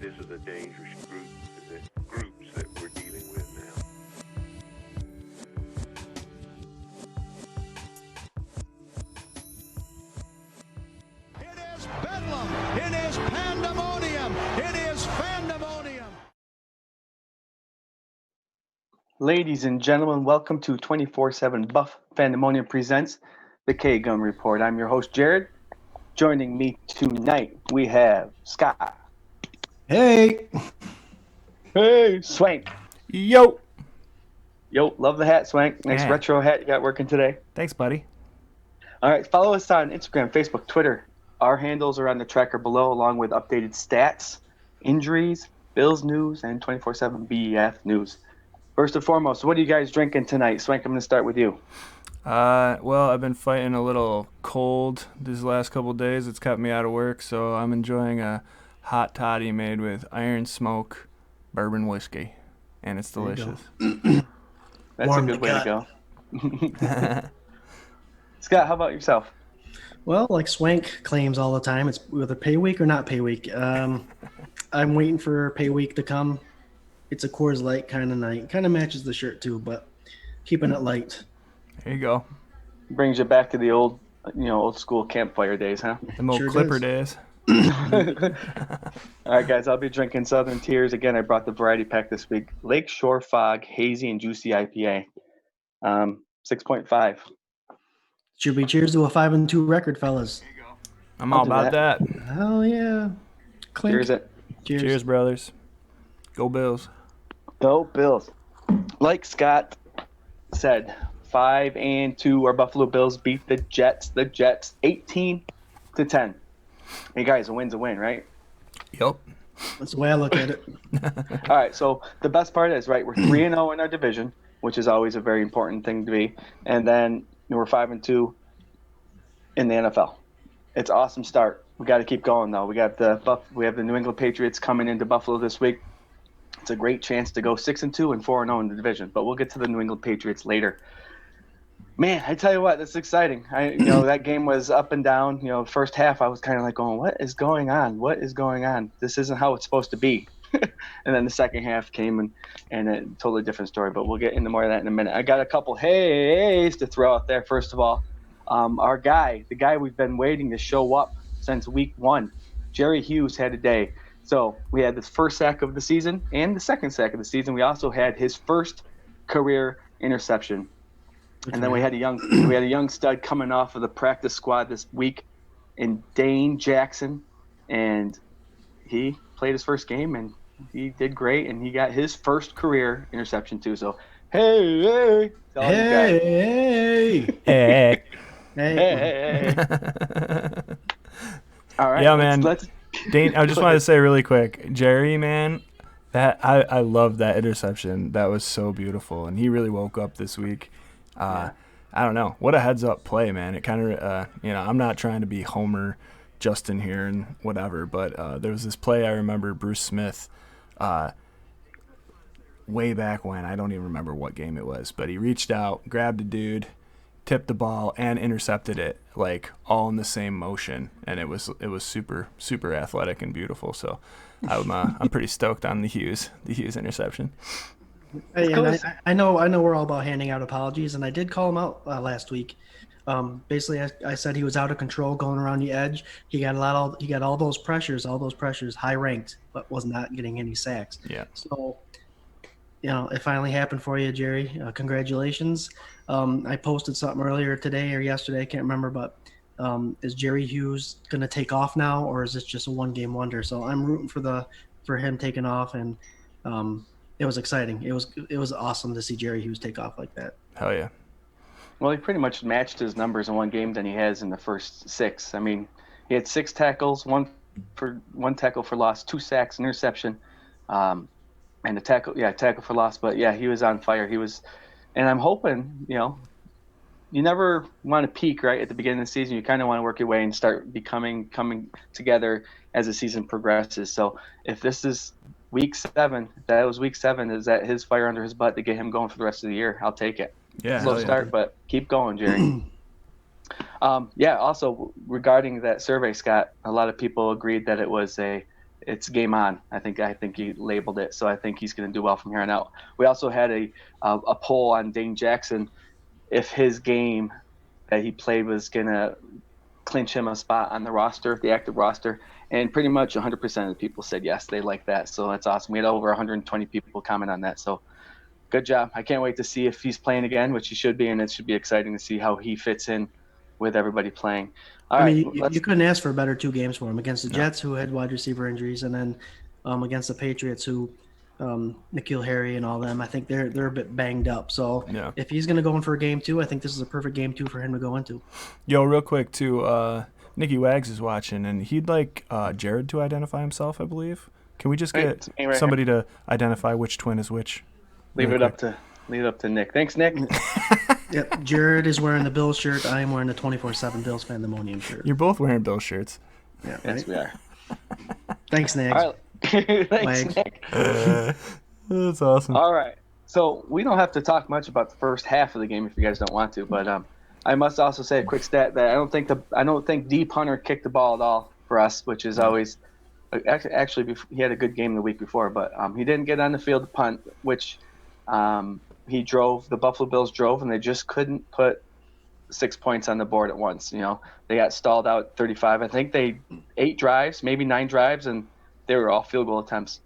This is a dangerous groups that we're dealing with now. It is bedlam. It is pandemonium. It is fandemonium. Ladies and gentlemen, welcome to 24/7 Buff Fandemonium presents the K-Gun Report. I'm your host, Jared. Joining me tonight, we have Scott. Hey. Hey, Swank. Yo. Yo, love the hat, Swank. Nice Yeah. retro hat you got working today. Thanks, buddy. All right, follow us on Instagram, Facebook, Twitter. Our handles are on the tracker below, along with updated stats, injuries, Bills news, and 24/7 BEF news. First and foremost, what are you guys drinking tonight? Swank, I'm going to start with you. Well, I've been fighting a little cold these last couple of days. It's kept me out of work, so I'm enjoying a hot toddy made with Iron Smoke bourbon whiskey, and it's delicious. That's Warm a good the way to go. Scott, how about yourself? Well, like Swank claims all the time, it's whether pay week or not pay week. I'm waiting for pay week to come. It's a Coors Light kind of night. Kind of matches the shirt too, but keeping it light. There you go. Brings you back to the old school campfire days, huh? Them old Sure Clipper does. days. All right, guys, I'll be drinking Southern Tears again. I brought the variety pack this week. Lakeshore Fog Hazy and Juicy IPA, 6.5. Should we cheers to a 5-2 record, fellas? I'm I'll all do about that. Hell yeah. Clink. Cheers it. Cheers, brothers. Go Bills. Go Bills. Like Scott said, 5-2. Our Buffalo Bills beat the Jets. The Jets 18-10. Hey guys, a win's a win, right? Yep. That's the way I look at it. All right, so the best part is, right, we're 3-0 in our division, which is always a very important thing to be, and then we're 5-2 in the NFL. It's an awesome start. We got to keep going though. We have the New England Patriots coming into Buffalo this week. It's a great chance to go 6-2 and 4-0 in the division, but we'll get to the New England Patriots later. Man, I tell you what, that's exciting. That game was up and down. First half I was kind of like going, what is going on? What is going on? This isn't how it's supposed to be. And then the second half came and a totally different story, but we'll get into more of that in a minute. I got a couple hays to throw out there. First of all, our guy, the guy we've been waiting to show up since week 1, Jerry Hughes had a day. So we had the first sack of the season and the second sack of the season. We also had his first career interception. And then we had a young stud coming off of the practice squad this week in Dane Jackson, and he played his first game and he did great, and he got his first career interception too. So hey, that's all you got. Hey. Hey. All right, Yeah, man. Let's Dane, I just wanted to say really quick, Jerry, man, that I love that interception. That was so beautiful, and he really woke up this week. I don't know. What a heads-up play, man. It kind of, I'm not trying to be Homer Justin here and whatever, but there was this play I remember Bruce Smith way back when. I don't even remember what game it was, but he reached out, grabbed a dude, tipped the ball, and intercepted it, like, all in the same motion, and it was super, super athletic and beautiful. So I'm pretty stoked on the Hughes interception. Hey, and I know we're all about handing out apologies, and I did call him out last week. Basically, I said he was out of control going around the edge. He got all those pressures, high ranked, but was not getting any sacks. Yeah. So, it finally happened for you, Jerry. Congratulations. I posted something earlier today or yesterday, I can't remember, but is Jerry Hughes going to take off now, or is this just a one-game wonder? So I'm rooting for him taking off, and it was exciting. It was awesome to see Jerry Hughes take off like that. Hell yeah. Well, he pretty much matched his numbers in one game than he has in the first 6. I mean, he had 6 tackles, one tackle for loss, 2 sacks, an interception, and a tackle for loss. But yeah, he was on fire. And I'm hoping, you never want to peak right at the beginning of the season. You kind of want to work your way and start coming together as the season progresses. So if this is week 7, that was week 7, is that his fire under his butt to get him going for the rest of the year, I'll take it. Yeah. Slow start, but keep going, Jerry. Also regarding that survey, Scott, a lot of people agreed that it's game on. I think he labeled it, so I think he's going to do well from here on out. We also had a poll on Dane Jackson if his game that he played was going to clinch him a spot on the roster, the active roster, and pretty much 100% of the people said yes, they like that. So that's awesome. We had over 120 people comment on that, so good job. I can't wait to see if he's playing again, which he should be, and it should be exciting to see how he fits in with everybody playing. You couldn't ask for a better 2 games for him against the Jets, who had wide receiver injuries, and then against the Patriots, who N'Keal Harry and all them. I think they're a bit banged up. So if he's going to go in for a game 2, I think this is a perfect game 2 for him to go into. Yo, real quick too, Nicky Wags is watching, and he'd like Jared to identify himself, I believe. Can we just get somebody to identify which twin is which? Leave it up to Nick. Thanks, Nick. Yep, Jared is wearing the Bills shirt. I am wearing the 24/7 Bills Pandemonium shirt. You're both wearing Bills shirts. Yeah, right? Yes, we are. Thanks, Nick. All right. Thanks, Nick. That's awesome. All right. So we don't have to talk much about the first half of the game if you guys don't want to, but I must also say a quick stat that I don't think Dee Punter kicked the ball at all for us, which is always actually he had a good game the week before, but he didn't get on the field to punt, which the Buffalo Bills drove, and they just couldn't put 6 points on the board at once. They got stalled out 35. I think they 8 drives, maybe 9 drives, and they were all field goal attempts.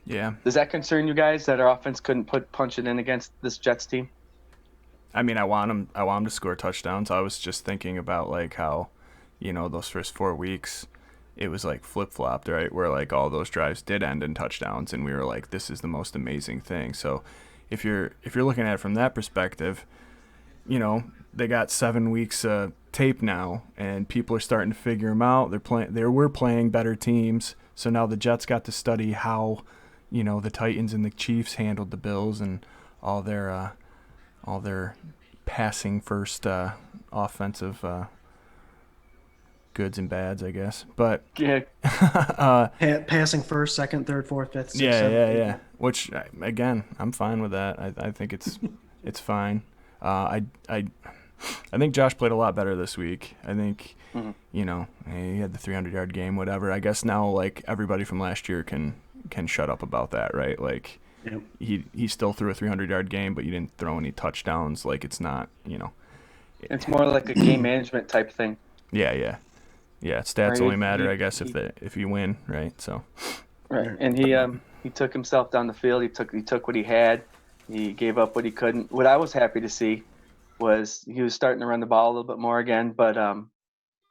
Yeah. Does that concern you guys that our offense couldn't punch it in against this Jets team? I mean, I want them to score touchdowns. I was just thinking about like how, those first 4 weeks, it was like flip-flopped, right? Where like all those drives did end in touchdowns, and we were like, this is the most amazing thing. So if you're looking at it from that perspective, they got 7 weeks tape now, and people are starting to figure them out. We're playing better teams, so now the Jets got to study how, the Titans and the Chiefs handled the Bills and all their passing first offensive goods and bads, I guess. But yeah, passing first, second, third, fourth, fifth, sixth, yeah. Which again, I'm fine with that. I think it's fine. I think Josh played a lot better this week. I think he had the 300-yard game, whatever. I guess now like everybody from last year can shut up about that, right? Like yep. he still threw a 300-yard game, but you didn't throw any touchdowns. Like it's not, It's more like a game management type thing. Yeah. Stats Right, only matter, I guess, if you win, right? So. Right, and he took himself down the field. He took what he had. He gave up what he couldn't. What I was happy to see was he was starting to run the ball a little bit more again. But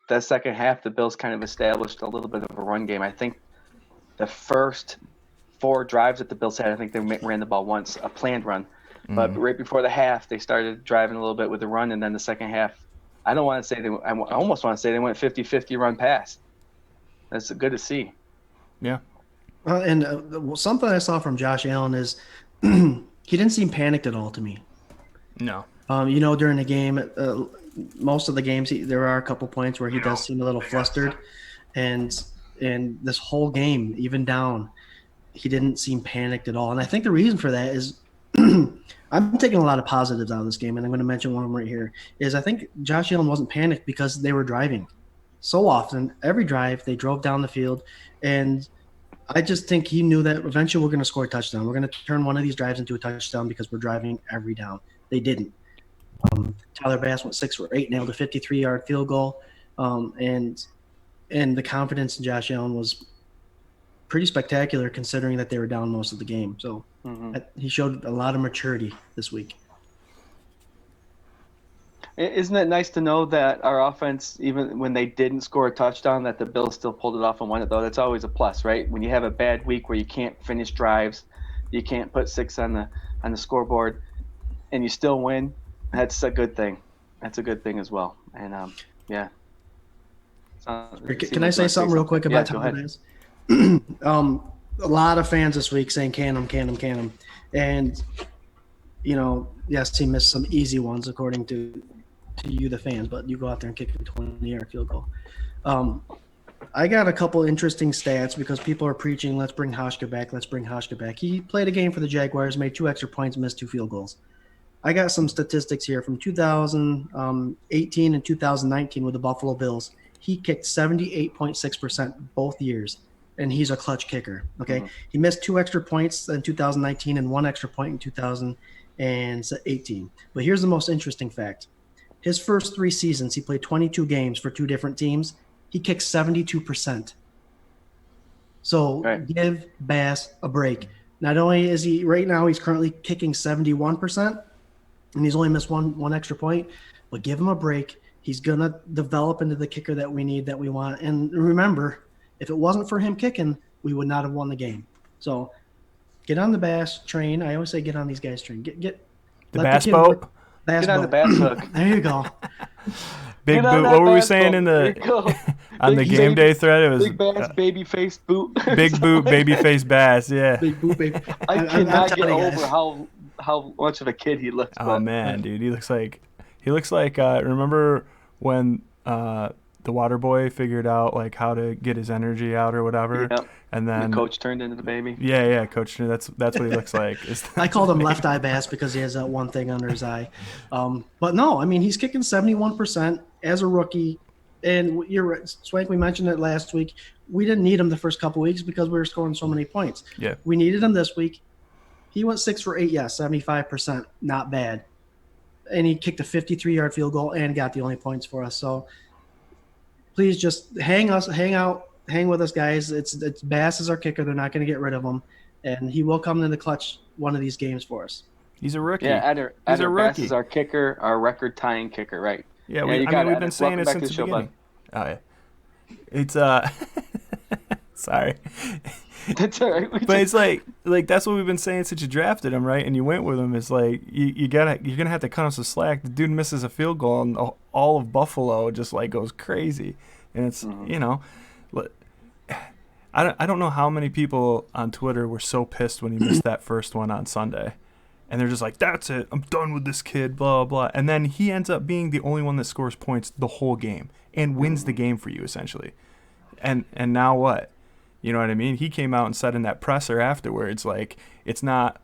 that second half, the Bills kind of established a little bit of a run game. I think the first 4 drives that the Bills had, I think they ran the ball once, a planned run. But right before the half, they started driving a little bit with the run, and then the second half, I don't want to say I almost want to say they went 50-50 run pass. That's good to see. Yeah. And something I saw from Josh Allen is he didn't seem panicked at all to me. No. During the game, most of the games, there are a couple points where he does seem a little flustered, and this whole game, even down, he didn't seem panicked at all. And I think the reason for that is I'm taking a lot of positives out of this game, and I'm going to mention one of them right here, is I think Josh Allen wasn't panicked because they were driving. So often, every drive, they drove down the field, and I just think he knew that eventually we're going to score a touchdown. We're going to turn one of these drives into a touchdown because we're driving every down. They didn't. Tyler Bass went 6 for 8, nailed a 53-yard field goal, and the confidence in Josh Allen was pretty spectacular considering that they were down most of the game. So he showed a lot of maturity this week. Isn't it nice to know that our offense, even when they didn't score a touchdown, that the Bills still pulled it off and won it, though? That's always a plus, right? When you have a bad week where you can't finish drives, you can't put 6 on the scoreboard, and you still win, that's a good thing. That's a good thing as well. And, yeah. Can I say something real quick about Tyler Bass? A lot of fans this week saying can him. And, yes, he missed some easy ones according to you, the fans, but you go out there and kick a 20-yard field goal. I got a couple interesting stats because people are preaching, let's bring Hauschka back. He played a game for the Jaguars, made 2 extra points, missed 2 field goals. I got some statistics here from 2018 and 2019 with the Buffalo Bills. He kicked 78.6% both years, and he's a clutch kicker. Okay, He missed 2 extra points in 2019 and 1 extra point in 2018. But here's the most interesting fact. His first 3 seasons, he played 22 games for 2 different teams. He kicked 72%. So Give Bass a break. Not only is he right now, he's currently kicking 71%, and he's only missed one extra point, but give him a break. He's going to develop into the kicker that we need, that we want. And remember, if it wasn't for him kicking, we would not have won the game. So get on the Bass train. I always say get on these guys' train. Get the Bass boat. Get on the Bass hook. There you go. Big boot. What were we saying in the on the game day thread? It was Big Bass, baby face boot. Big boot, baby face Bass. Yeah. Big boot, baby. I cannot get over how much of a kid he looks. Oh man, dude, he looks like remember when the water boy figured out like how to get his energy out or whatever, and then the coach turned into the baby. Yeah, coach. That's what he looks like. I called him Left Eye Bass because he has that one thing under his eye. But no, I mean he's kicking 71% as a rookie, and you're right, Swank. We mentioned it last week. We didn't need him the first couple weeks because we were scoring so many points. Yeah, we needed him this week. He went 6 for 8, 75%, not bad. And he kicked a 53-yard field goal and got the only points for us. So please just hang with us, guys. It's Bass is our kicker. They're not going to get rid of him, and he will come in the clutch one of these games for us. He's a rookie. Yeah, He's Eder a Bass rookie. is our kicker, our record-tying kicker, right? Yeah, you we've got it, been Eder. saying it Welcome back since to the the show, beginning. Oh yeah, it's sorry, That's all right. but it's like that's what we've been saying since you drafted him, right? And you went with him. It's like you're gonna have to cut him some slack. The dude misses a field goal, and all of Buffalo just like goes crazy. And it's I don't know how many people on Twitter were so pissed when he missed that first one on Sunday. And they're just like, that's it. I'm done with this kid, blah, blah. And then he ends up being the only one that scores points the whole game and wins the game for you, essentially. And now what? You know what I mean? He came out and said in that presser afterwards, like, it's not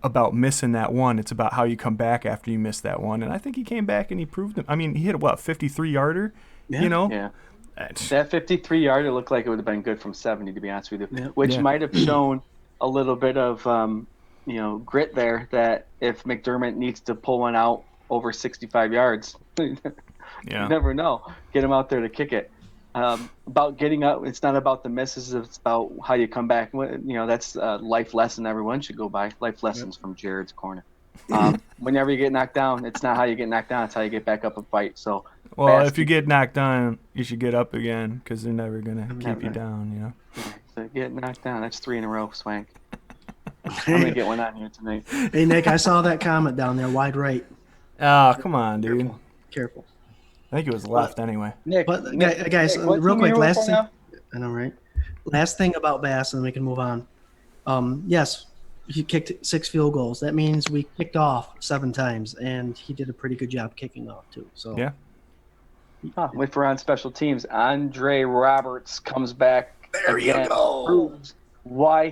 about missing that one. It's about how you come back after you miss that one. And I think he came back and he proved it. I mean, he hit a, 53-yarder, you know? Yeah. That 53-yarder looked like it would have been good from 70, to be honest with you, which might have shown a little bit of grit there, that if McDermott needs to pull one out over 65 yards, you never know. Get him out there to kick it. About getting up, it's not about the misses, it's about how you come back. That's a life lesson everyone should go by. Life lessons from Jared's corner. Whenever you get knocked down, it's not how you get knocked down, it's how you get back up and fight. So, well, if you get knocked down, you should get up again, because they're never going to keep you down, So get knocked down. That's 3 in a row, Swank. I'm going to get one on here tonight. Hey, Nick, I saw that comment down there, wide right. Oh, come on, dude. Careful. I think it was left anyway. Nick, guys, Nick, real quick, last thing. Now? I know, right? Last thing about Bass, and then we can move on. Yes, he kicked 6 field goals. That means we kicked off 7 times, and he did a pretty good job kicking off too. So yeah. If we're on special teams, Andre Roberts comes back. There you go. Proves why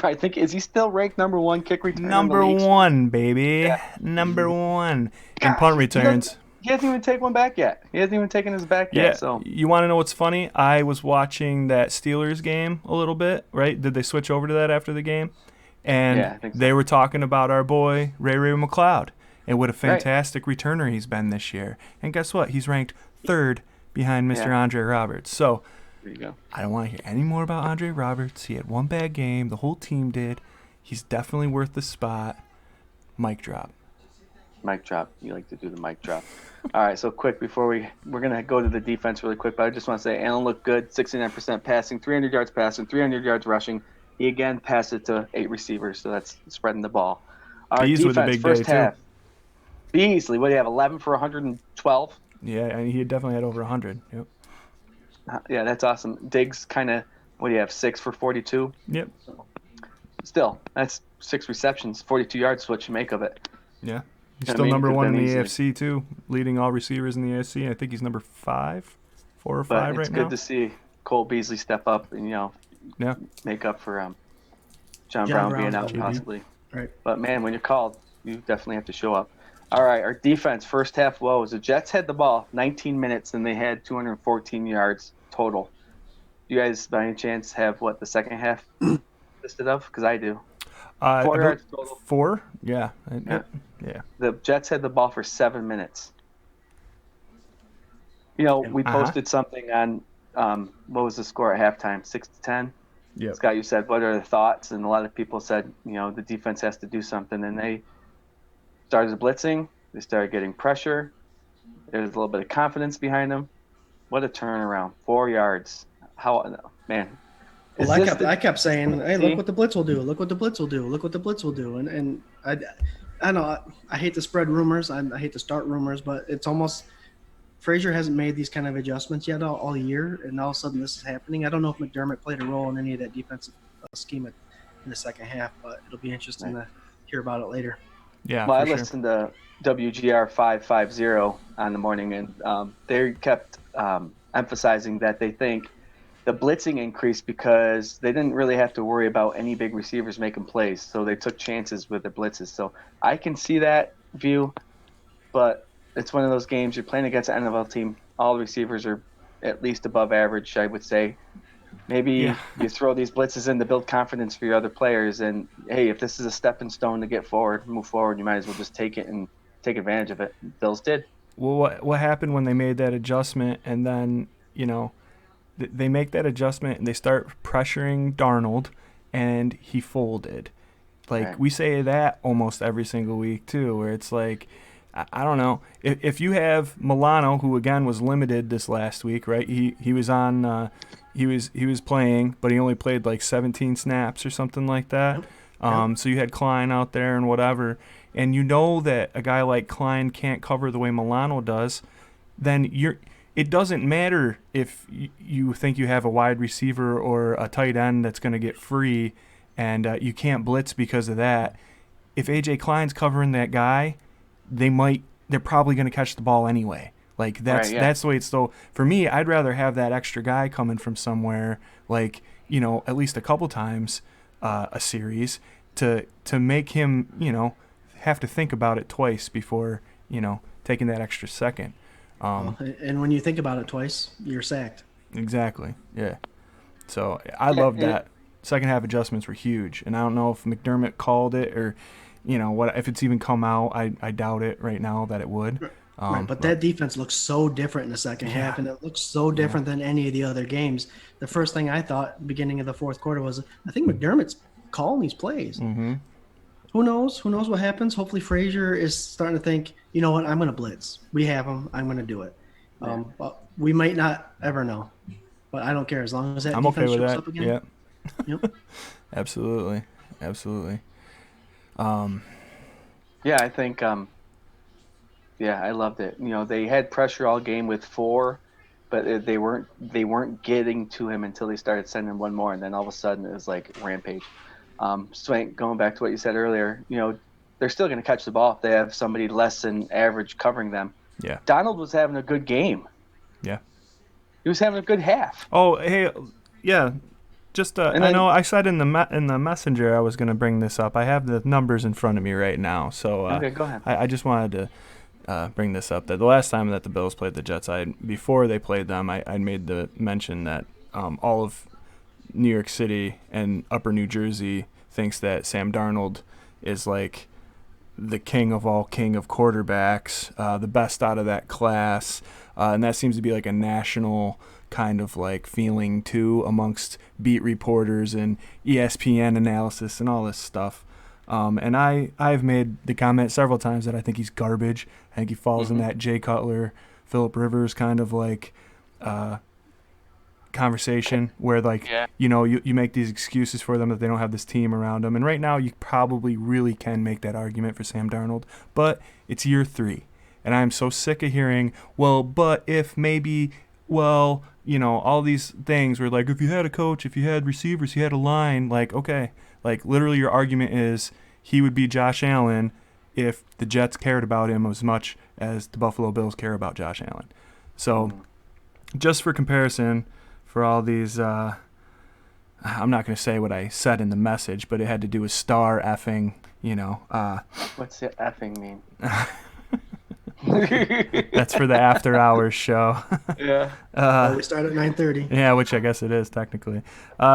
I think, is he still ranked number 1 kick returner? Number 1, baby. Yeah. Number 1 in punt returns. He hasn't even taken one back yet. He hasn't even taken his back yet. So you want to know what's funny? I was watching that Steelers game a little bit, right? Did they switch over to that after the game? And I think so. They were talking about our boy Ray McLeod and what a fantastic returner he's been this year. And guess what? He's ranked 3rd behind Mr. Andre Roberts. So there you go. I don't want to hear any more about Andre Roberts. He had one bad game. The whole team did. He's definitely worth the spot. Mic drop. Mic drop. You like to do the mic drop. All right, so quick before we're going to go to the defense really quick, but I just want to say Allen looked good, 69% passing, 300 yards passing, 300 yards rushing. He again passed it to 8 receivers, so that's spreading the ball. Our Beasley defense, with a big first day, half. too. Beasley, what do you have, 11 for 112? Yeah, and he definitely had over 100. Yep. Yeah, that's awesome. Diggs kind of, what do you have, 6 for 42? Yep. Still, that's 6 receptions, 42 yards is what you make of it. Yeah. He's still number 1 in the AFC, too, leading all receivers in the AFC. I think he's number 5, 4 or 5 right now. It's good to see Cole Beasley step up and, make up for John Brown being out possibly. Right. But, man, when you're called, you definitely have to show up. All right, our defense, first half woes. The Jets had the ball 19 minutes, and they had 214 yards total. Do you guys, by any chance, have what the second half listed of? Because I do. 4 yards total. 4? Yeah. Yeah. The Jets had the ball for 7 minutes. We posted something on what was the score at halftime? 6-10. Yeah. Scott, you said, what are the thoughts? And a lot of people said, the defense has to do something. And they started blitzing. They started getting pressure. There's a little bit of confidence behind them. What a turnaround! 4 yards. Man. Well, I kept saying, hey, look what the blitz will do. Look what the blitz will do. Look what the blitz will do. And I know I hate to spread rumors. I hate to start rumors, but it's almost Frazier hasn't made these kind of adjustments yet all year, and all of a sudden this is happening. I don't know if McDermott played a role in any of that defensive scheme in the second half, but it'll be interesting to hear about it later. Yeah. Well, I listened to WGR 550 on the morning, and they kept emphasizing that they think the blitzing increased because they didn't really have to worry about any big receivers making plays, so they took chances with the blitzes. So I can see that view, but it's one of those games you're playing against an NFL team. All the receivers are at least above average, I would say. Maybe you throw these blitzes in to build confidence for your other players. And hey, if this is a stepping stone to get forward, move forward, you might as well just take it and take advantage of it. Bills did. Well, what happened when they made that adjustment, and then they make that adjustment and they start pressuring Darnold, and he folded. Like Right. we say that almost every single week too, where it's like, I don't know, if you have Milano, who again was limited this last week, right? He was on, he was playing, but he only played like 17 snaps or something like that. Yep. So you had Klein out there and whatever, and you know that a guy like Klein can't cover the way Milano does, then it doesn't matter if you think you have a wide receiver or a tight end that's going to get free, and you can't blitz because of that. If AJ Klein's covering that guy, they're probably going to catch the ball anyway. Like that's the way it's. So for me, I'd rather have that extra guy coming from somewhere, like at least a couple times a series to make him have to think about it twice before taking that extra second. And when you think about it twice, you're sacked. Exactly. Yeah. So I love that. Second half adjustments were huge, and I don't know if McDermott called it or, what if it's even come out. I doubt it right now that it would. Right, but that defense looks so different in the second half, and it looks so different than any of the other games. The first thing I thought beginning of the fourth quarter was, I think McDermott's calling these plays. Mm-hmm. Who knows? Who knows what happens? Hopefully Frazier is starting to think, you know what, I'm going to blitz. We have him. I'm going to do it. But we might not ever know. But I don't care as long as that I'm defense okay with shows that. up again. Yep. Absolutely. Yeah, I think. I loved it. They had pressure all game with 4, but they weren't getting to him until they started sending one more, and then all of a sudden it was like rampage. Swank, going back to what you said earlier, they're still going to catch the ball if they have somebody less than average covering them. Yeah. Donald was having a good game. Yeah. He was having a good half. Oh, hey, yeah. Just I know I said in the messenger I was going to bring this up. I have the numbers in front of me right now, so okay, go ahead. I just wanted to bring this up. That the last time that the Bills played the Jets, before they played them, I made the mention that all of New York City and Upper New Jersey thinks that Sam Darnold is like the king of quarterbacks, the best out of that class, and that seems to be like a national kind of like feeling too amongst beat reporters and ESPN analysis and all this stuff. And I've made the comment several times that I think he's garbage. I think he falls in that Jay Cutler, Phillip Rivers kind of like conversation where like you make these excuses for them that they don't have this team around them. And right now you probably really can make that argument for Sam Darnold, but it's year 3. And I'm so sick of hearing, well, but if maybe, well, all these things where like if you had a coach, if you had receivers, you had a line, like, okay, like literally your argument is he would be Josh Allen if the Jets cared about him as much as the Buffalo Bills care about Josh Allen. So just for comparison, for all these, I'm not going to say what I said in the message, but it had to do with star effing, What's the effing mean? That's for the after hours show. Yeah. We start at 9:30. Yeah, which I guess it is technically.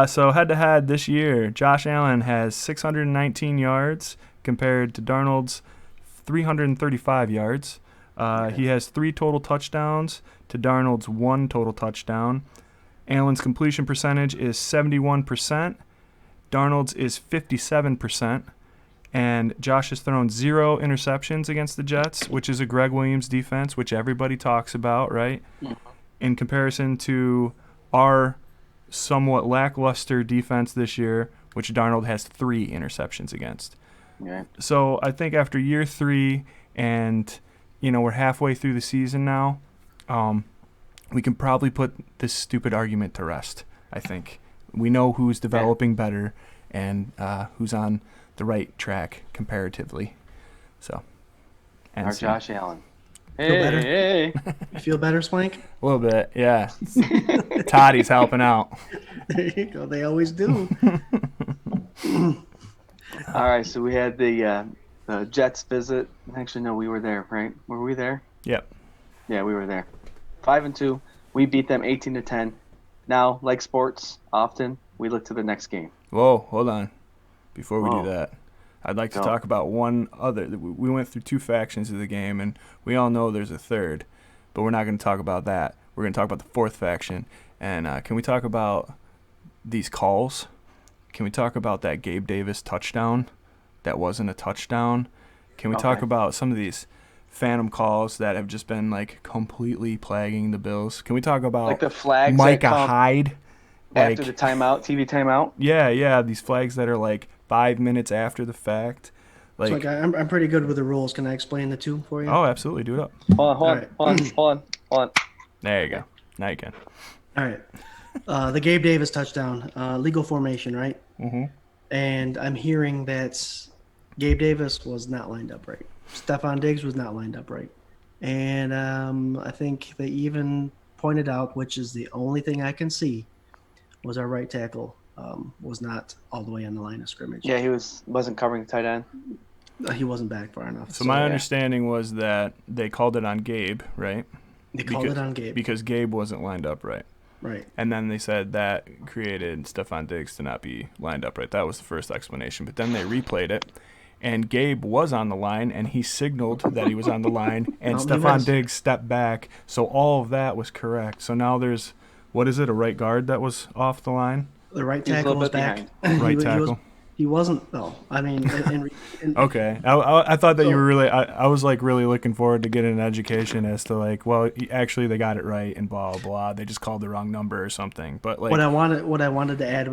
So head-to-head this year, Josh Allen has 619 yards compared to Darnold's 335 yards. He has 3 total touchdowns to Darnold's 1 total touchdown. Allen's completion percentage is 71%. Darnold's is 57%. And Josh has thrown 0 interceptions against the Jets, which is a Greg Williams defense, which everybody talks about, right? In comparison to our somewhat lackluster defense this year, which Darnold has 3 interceptions against. Yeah. So I think after year 3 and, we're halfway through the season now, we can probably put this stupid argument to rest, I think. We know who's developing better and who's on the right track comparatively. So, Our Josh Allen. Feel better? Hey. You feel better, Swank? A little bit, yeah. Toddy's helping out. There you go. They always do. All right, so we had the Jets visit. Actually, no, we were there, right? Were we there? Yep. Yeah, we were there. 5-2. We beat them 18-10. Now, like sports, often we look to the next game. Whoa, hold on. Before we Whoa. do that, I'd like to Go. talk about one other. We went through 2 factions of the game, and we all know there's a third, but we're not going to talk about that. We're going to talk about the 4th faction. And can we talk about these calls? Can we talk about that Gabe Davis touchdown that wasn't a touchdown? Can we talk Okay. about some of these phantom calls that have just been like completely plaguing the Bills? Can we talk about Like the flags Micah that come Hyde? after the timeout, TV timeout. Yeah, these flags that are like 5 minutes after the fact. So, Like, I'm pretty good with the rules. Can I explain the 2 for you? oh, absolutely, do it up. Hold on. There you go. Now you can. All right. The Gabe Davis touchdown, legal formation, right? Mm-hmm. And I'm hearing that Gabe Davis was not lined up right. Stephon Diggs was not lined up right. And I think they even pointed out, which is the only thing I can see, was our right tackle was not all the way on the line of scrimmage. Yeah, he wasn't covering the tight end. He wasn't back far enough. So my understanding was that they called it on Gabe, right? They called it on Gabe. Because Gabe wasn't lined up right. Right. And then they said that created Stephon Diggs to not be lined up right. That was the first explanation. But then they replayed it, and Gabe was on the line, and he signaled that he was on the line, and No, he Stephon was. Diggs stepped back. So all of that was correct. So now there's, what is it, a right guard that was off the line? The right He was a tackle little was bit back. Right tackle. He wasn't, though. I mean, Okay, I thought that you So- were really. I was like really looking forward to getting an education as to like, well, actually they got it right and blah blah blah. They just called the wrong number or something. But like, what I wanted to add,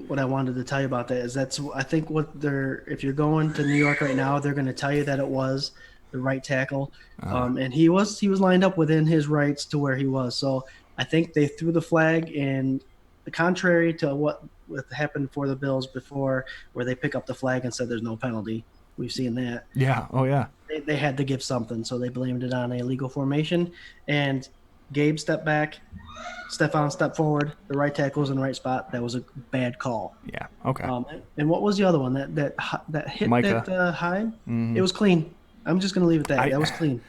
what I wanted to tell you about that is I think what they're, if you're going to New York right now, they're going to tell you that it was the right tackle, and he was lined up within his rights to where he was. So I think they threw the flag, and contrary to what happened for the Bills before, where they pick up the flag and said there's no penalty. We've seen that. yeah, oh yeah, They had to give something, so they blamed it on a legal formation. And Gabe stepped back, Stephon stepped forward. The right tackle was in the right spot. That was a bad call. yeah, okay. And what was the other one? That hit Micah. that Hyde? Mhm. It was clean. I'm just gonna leave it at that. That was clean.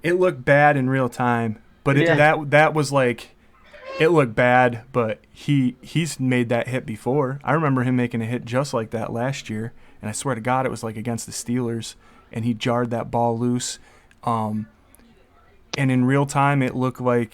It looked bad in real time, but that was like, it looked bad. But he's made that hit before. I remember him making a hit just like that last year, and I swear to God, it was like against the Steelers, and he jarred that ball loose. And in real time, it looked like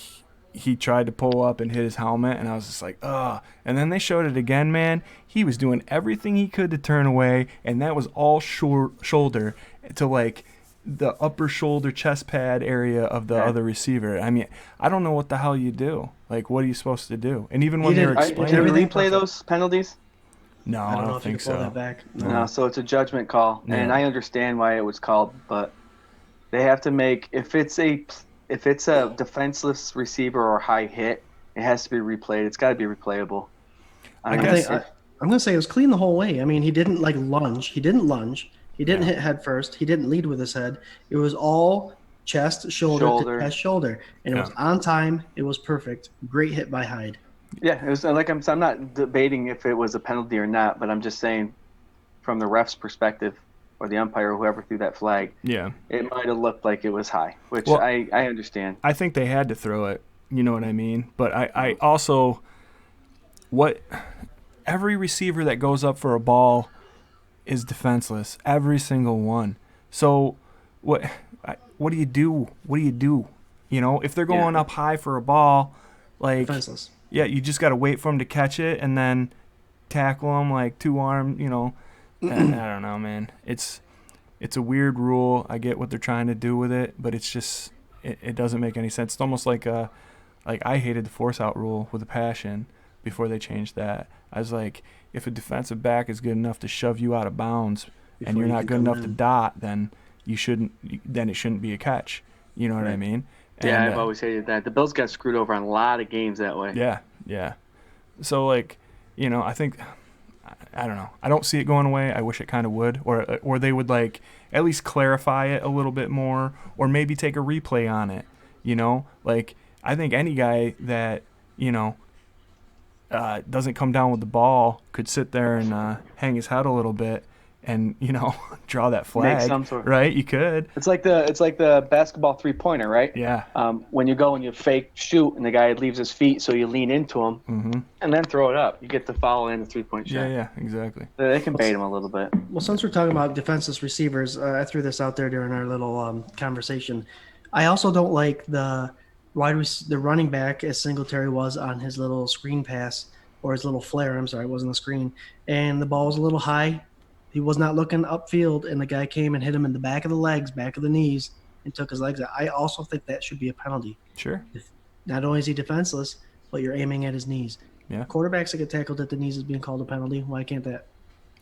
he tried to pull up and hit his helmet, and I was just like, ugh. And then they showed it again, man. He was doing everything he could to turn away, and that was all shoulder to like the upper shoulder chest pad area of the other receiver. I mean, I don't know what the hell you do. Like, what are you supposed to do? And even when they were Did explaining, you everything replay those penalties? no, I I don't know don't if you think can pull so. that back. No, so it's a judgment call, and Yeah. I understand why it was called, but they have to make if it's a defenseless receiver or high hit, it has to be replayed. It's got to be replayable. I mean, guess- I'm gonna say it was clean the whole way. I mean, he didn't like lunge. He didn't lunge. He didn't hit head first. He didn't lead with his head. It was all chest, shoulder to chest, shoulder, and it was on time. It was perfect. Great hit by Hyde. yeah, it was like I'm not debating if it was a penalty or not, but I'm just saying, from the ref's perspective, or the umpire, or whoever threw that flag, Yeah. it might have looked like it was high, which Well- I understand. I think they had to throw it. You know what I mean? But I also, every receiver that goes up for a ball is defenseless. Every single one. So what do you do? What do you do? You know, if they're going up high for a ball, like, Defenseless. yeah, you just got to wait for them to catch it and then tackle them like two arm, you know. I don't know, man. It's a weird rule. I get what they're trying to do with it, but it's just it doesn't make any sense. It's almost like I hated the force out rule with a passion before they changed that. I was like, if a defensive back is good enough to shove you out of bounds and Before you're you not can good come enough to in. dot, then it shouldn't be a catch. You know what I Right. mean? Yeah, And, I've always hated that. The Bills got screwed over on a lot of games that way. Yeah. So, like, you know, I think, I don't know. I don't see it going away. I wish it kind of would. Or they would, like, at least clarify it a little bit more, or maybe take a replay on it, you know? Like, I think any guy that, you know, doesn't come down with the ball could sit there and hang his head a little bit and draw that flag, some sort. right? You could. It's like the basketball 3-pointer, right? Yeah. When you go and you fake shoot and the guy leaves his feet, so you lean into him and then throw it up. You get the foul and the 3-point shot. Yeah, exactly. They can bait him a little bit. Well, since we're talking about defenseless receivers, I threw this out there during our little conversation. I also don't like the running back as Singletary was on his little screen pass or his little flare. I'm sorry, it wasn't a screen. And the ball was a little high. He was not looking upfield, and the guy came and hit him in the back of the legs, back of the knees, and took his legs out. I also think that should be a penalty. Sure. Not only is he defenseless, but you're aiming at his knees. Yeah. Quarterbacks that get tackled at the knees is being called a penalty. Why can't that?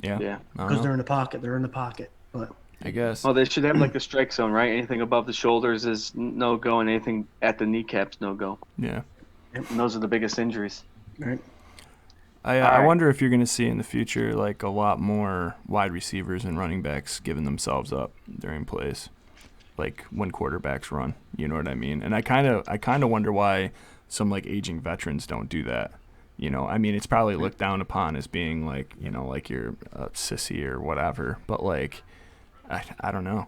Yeah. Yeah. Because they're in the pocket. They're in the pocket. But I guess. Well, they should have like a strike zone, right? Anything above the shoulders is no go, and anything at the kneecaps no go. Yeah. And those are the biggest injuries. right. I wonder if you're going to see in the future like a lot more wide receivers and running backs giving themselves up during plays, like when quarterbacks run. You know what I mean? And I kind of wonder why some like aging veterans don't do that. I mean, it's probably looked down upon as being like like you're a sissy or whatever. But like, I don't know.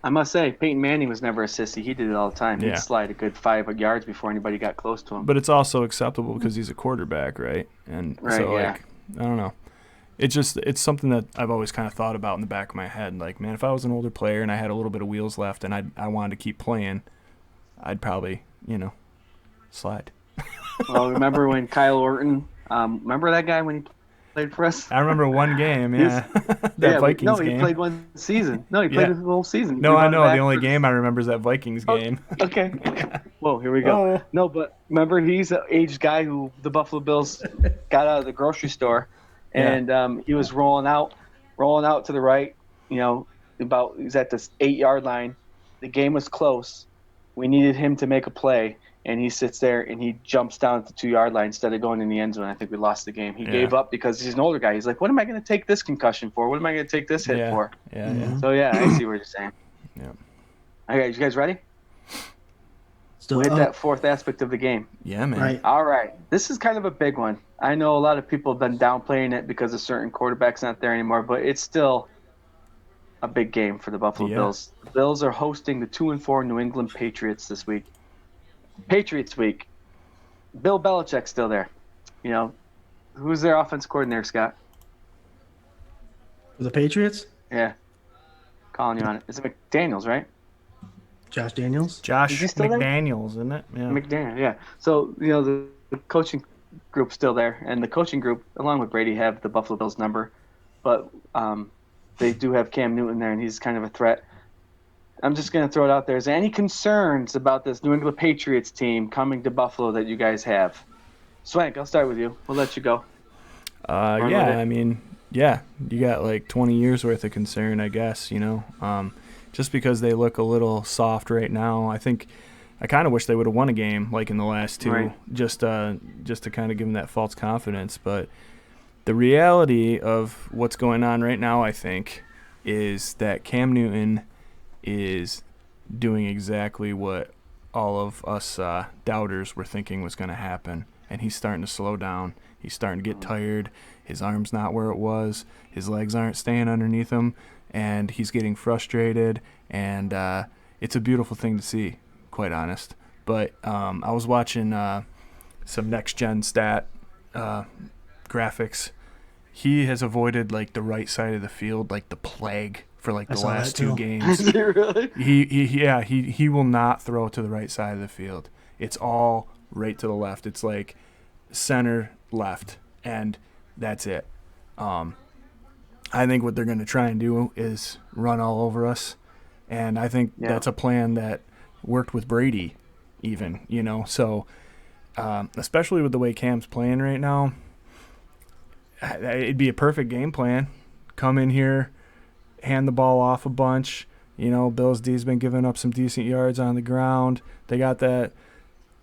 I must say, Peyton Manning was never a sissy. He did it all the time. Yeah. He'd slide a good 5 yards before anybody got close to him. But it's also acceptable because he's a quarterback, right? And Right, so yeah. like, I don't know. It's something that I've always kind of thought about in the back of my head. Like, man, if I was an older player and I had a little bit of wheels left and I wanted to keep playing, I'd probably, slide. Well, remember when Kyle Orton, remember that guy when he played for us? I remember one game, yeah. that Yeah, Vikings no, game. he played one season. No, he played the whole season. No, We I brought him know. back The only for- game I remember is that Vikings game. Okay. Whoa, here we go. Oh. No, but remember, he's an aged guy who the Buffalo Bills got out of the grocery store, and he was rolling out to the right. He was at this 8-yard line. The game was close. We needed him to make a play, and he sits there and he jumps down at the 2-yard line instead of going in the end zone. I think we lost the game. He gave up because he's an older guy. He's like, what am I going to take this concussion for? What am I going to take this hit for? Yeah. So, yeah, I see what you're saying. Yeah. Okay, you guys ready? Still We'll hit that fourth aspect of the game. Yeah, man. Right. All right. This is kind of a big one. I know a lot of people have been downplaying it because a certain quarterback's not there anymore, but it's still a big game for the Buffalo Bills. The Bills are hosting the 2-4 New England Patriots this week. Patriots week. Bill Belichick's still there. Who's their offense coordinator, Scott? For the Patriots, Yeah. Calling you on it. It's McDaniels, right? Josh Daniels. Josh Is he still there? McDaniels, isn't it? Yeah. McDaniel, yeah. So, the coaching group's still there, and the coaching group, along with Brady, have the Buffalo Bills number, but they do have Cam Newton there, and he's kind of a threat. I'm just going to throw it out there. Is there any concerns about this New England Patriots team coming to Buffalo that you guys have? Swank, I'll start with you. We'll let you go. Yeah, with it. I mean, yeah, you got like 20 years worth of concern, I guess, just because they look a little soft right now. I kind of wish they would have won a game like in the last two, Right. just to kind of give them that false confidence. But the reality of what's going on right now, I think, is that Cam Newton is doing exactly what all of us doubters were thinking was going to happen. And he's starting to slow down. He's starting to get tired. His arm's not where it was. His legs aren't staying underneath him. And he's getting frustrated. And it's a beautiful thing to see, quite honest. But I was watching some next-gen stat graphics. He has avoided, like, the right side of the field, like the plague, for, like, the saw last that, two too. games. Really? He will not throw to the right side of the field. It's all right to the left. It's like center left, and that's it. I think what they're going to try and do is run all over us, and I think that's a plan that worked with Brady even, So especially with the way Cam's playing right now, it'd be a perfect game plan. Come in here, hand the ball off a bunch. Bills D's been giving up some decent yards on the ground. They got that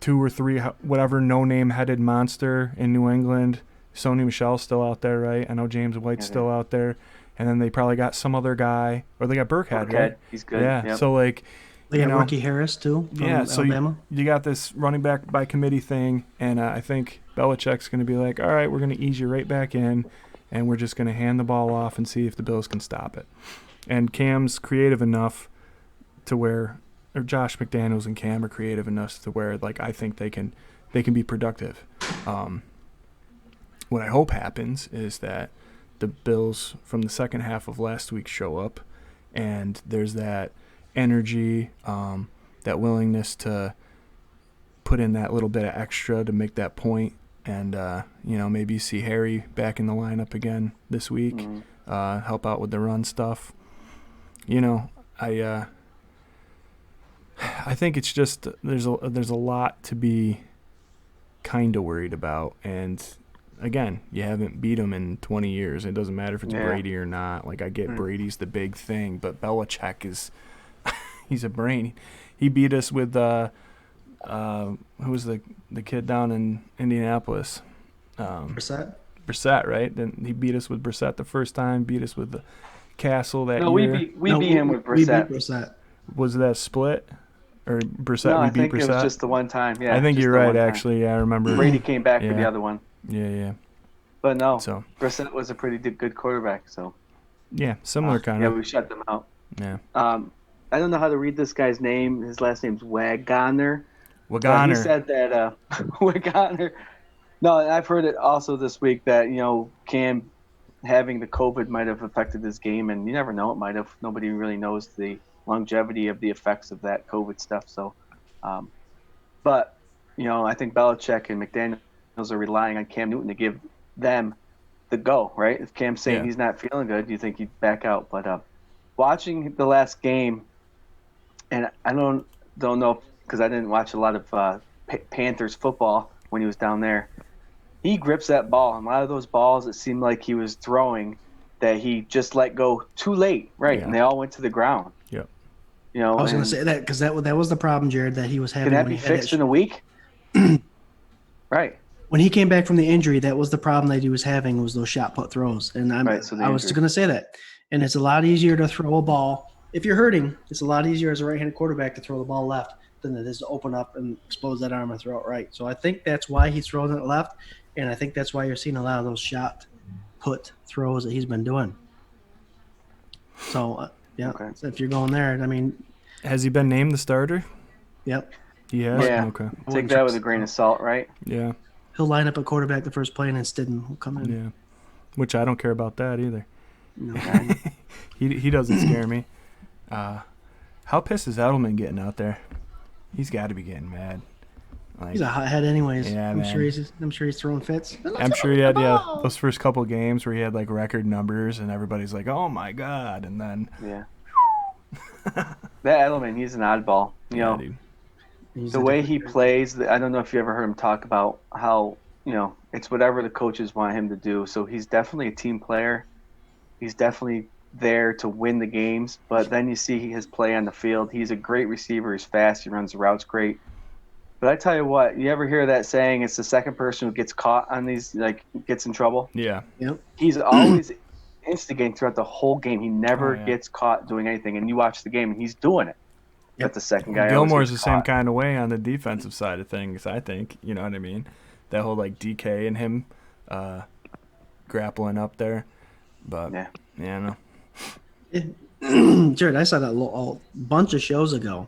2 or 3, whatever, no-name headed monster in New England. Sony Michel's still out there, right? I know James White's still out there. And then they probably got some other guy. Or they got Burkhead, right? He's good. Yeah, Yep. so, like, They got Ricky Harris, too, from Alabama. You got this running back by committee thing, and I think Belichick's going to be like, all right, we're going to ease you right back in, and we're just going to hand the ball off and see if the Bills can stop it. And Cam's creative enough to where, or Josh McDaniels and Cam are creative enough to where, like, I think they can be productive. What I hope happens is that the Bills from the second half of last week show up, and there's that energy, that willingness to put in that little bit of extra to make that point, and maybe see Harry back in the lineup again this week, help out with the run stuff. I think it's just there's a lot to be kind of worried about, and again, you haven't beat them in 20 years. It doesn't matter if it's Brady or not. Like, I get Brady's the big thing, but Belichick is he's a brain. He beat us with who was the kid down in Indianapolis? Brissett, right? Then he beat us with Brissett the first time. Beat us with the Castle that year. We beat him with Brissett. We beat Brissett. Was that split? Or Brissett? No, we I beat think Brissett? it was just the one time. Yeah, I think just you're the right. one time. Actually, yeah, I remember. Brady came back for the other one. Yeah. But no, So Brissett was a pretty good quarterback. So yeah, similar kind yeah, of. we shut them out. Yeah. I don't know how to read this guy's name. His last name's Waggoner. He Waggoner. said that Waggoner. No, and I've heard it also this week that Cam having the COVID might have affected his game, and you never know, it might have. Nobody really knows the longevity of the effects of that COVID stuff. So, but I think Belichick and McDaniels are relying on Cam Newton to give them the go, right? If Cam's saying he's not feeling good, do you think he'd back out? But watching the last game, and I don't know because I didn't watch a lot of Panthers football when he was down there. He grips that ball, and a lot of those balls it seemed like he was throwing that he just let go too late, right? Yeah. And they all went to the ground. Yep. I was going to say that because that was the problem, Jared, that he was having. Can that when be he had fixed in a week? Right. When he came back from the injury, that was the problem that he was having, was those shot put throws. And I was going to say that. And it's a lot easier to throw a ball. If you're hurting, it's a lot easier as a right-handed quarterback to throw the ball left than it is to open up and expose that arm and throw it right. So I think that's why he's throwing it left, and I think that's why you're seeing a lot of those shot put throws that he's been doing. So, Okay. So if you're going there, I mean. Has he been named the starter? Yep. He has? Yeah. Okay. Take that with a grain of salt, right? Yeah. He'll line up a quarterback the first play, and then Stidham will come in. Yeah. Which I don't care about that either. No. He doesn't scare me. How pissed is Edelman getting out there? He's got to be getting mad. Like, he's a hothead anyways. Yeah, I'm man. sure he's throwing fits. I'm sure he had those first couple games where he had like record numbers and everybody's like, "Oh my god!" And then that Edelman, he's an oddball. dude. The way he plays, I don't know if you ever heard him talk about how it's whatever the coaches want him to do. So he's definitely a team player. He's definitely there to win the games, but then you see his play on the field. He's a great receiver. He's fast. He runs the routes great. But I tell you what, you ever hear that saying, it's the second person who gets caught on these, like, gets in trouble? Yeah. Yep. He's always instigating throughout the whole game. He never gets caught doing anything. And you watch the game, and he's doing it. But the second guy Gilmore's the always gets same caught. kind of way on the defensive side of things, I think. You know what I mean? That whole, like, DK and him grappling up there. But, yeah, I know. Jared, I saw that a bunch of shows ago.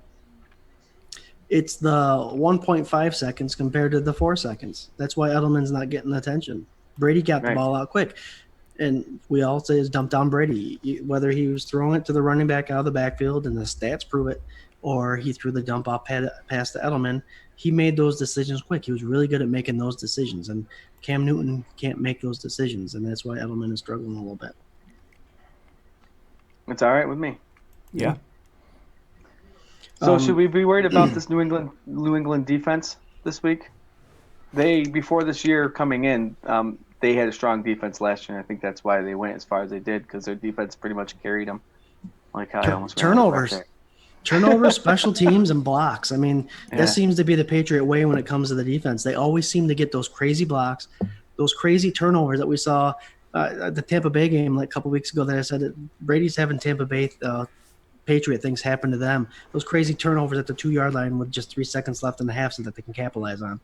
It's the 1.5 seconds compared to the 4 seconds. That's why Edelman's not getting attention. Brady got the ball out quick. And we all say is dump down Brady. Whether he was throwing it to the running back out of the backfield, and the stats prove it, or he threw the dump off pass to Edelman, he made those decisions quick. He was really good at making those decisions. And Cam Newton can't make those decisions, and that's why Edelman is struggling a little bit. It's all right with me. Yeah. So should we be worried about this New England defense this week? They, before this year coming in, they had a strong defense last year, and I think that's why they went as far as they did, because their defense pretty much carried them. Like how I almost Turnovers, special teams, and blocks. I mean, that seems to be the Patriot way when it comes to the defense. They always seem to get those crazy blocks, those crazy turnovers that we saw at the Tampa Bay game like a couple weeks ago that I said that Brady's having Tampa Bay Patriot things happen to them. Those crazy turnovers at the 2-yard line with just 3 seconds left in the half so that they can capitalize on.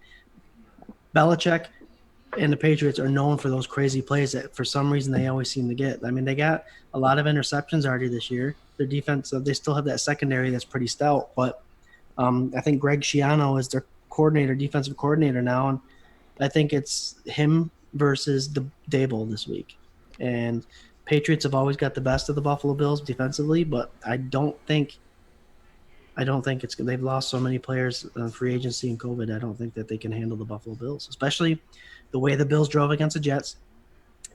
Belichick, and the Patriots are known for those crazy plays that for some reason they always seem to get. I mean, they got a lot of interceptions already this year. Their defense, they still have that secondary that's pretty stout, but I think Greg Schiano is their defensive coordinator now, and I think it's him versus the Dable this week. And Patriots have always got the best of the Buffalo Bills defensively, but I don't think it's they've lost so many players on free agency and COVID. I don't think that they can handle the Buffalo Bills, especially the way the Bills drove against the Jets.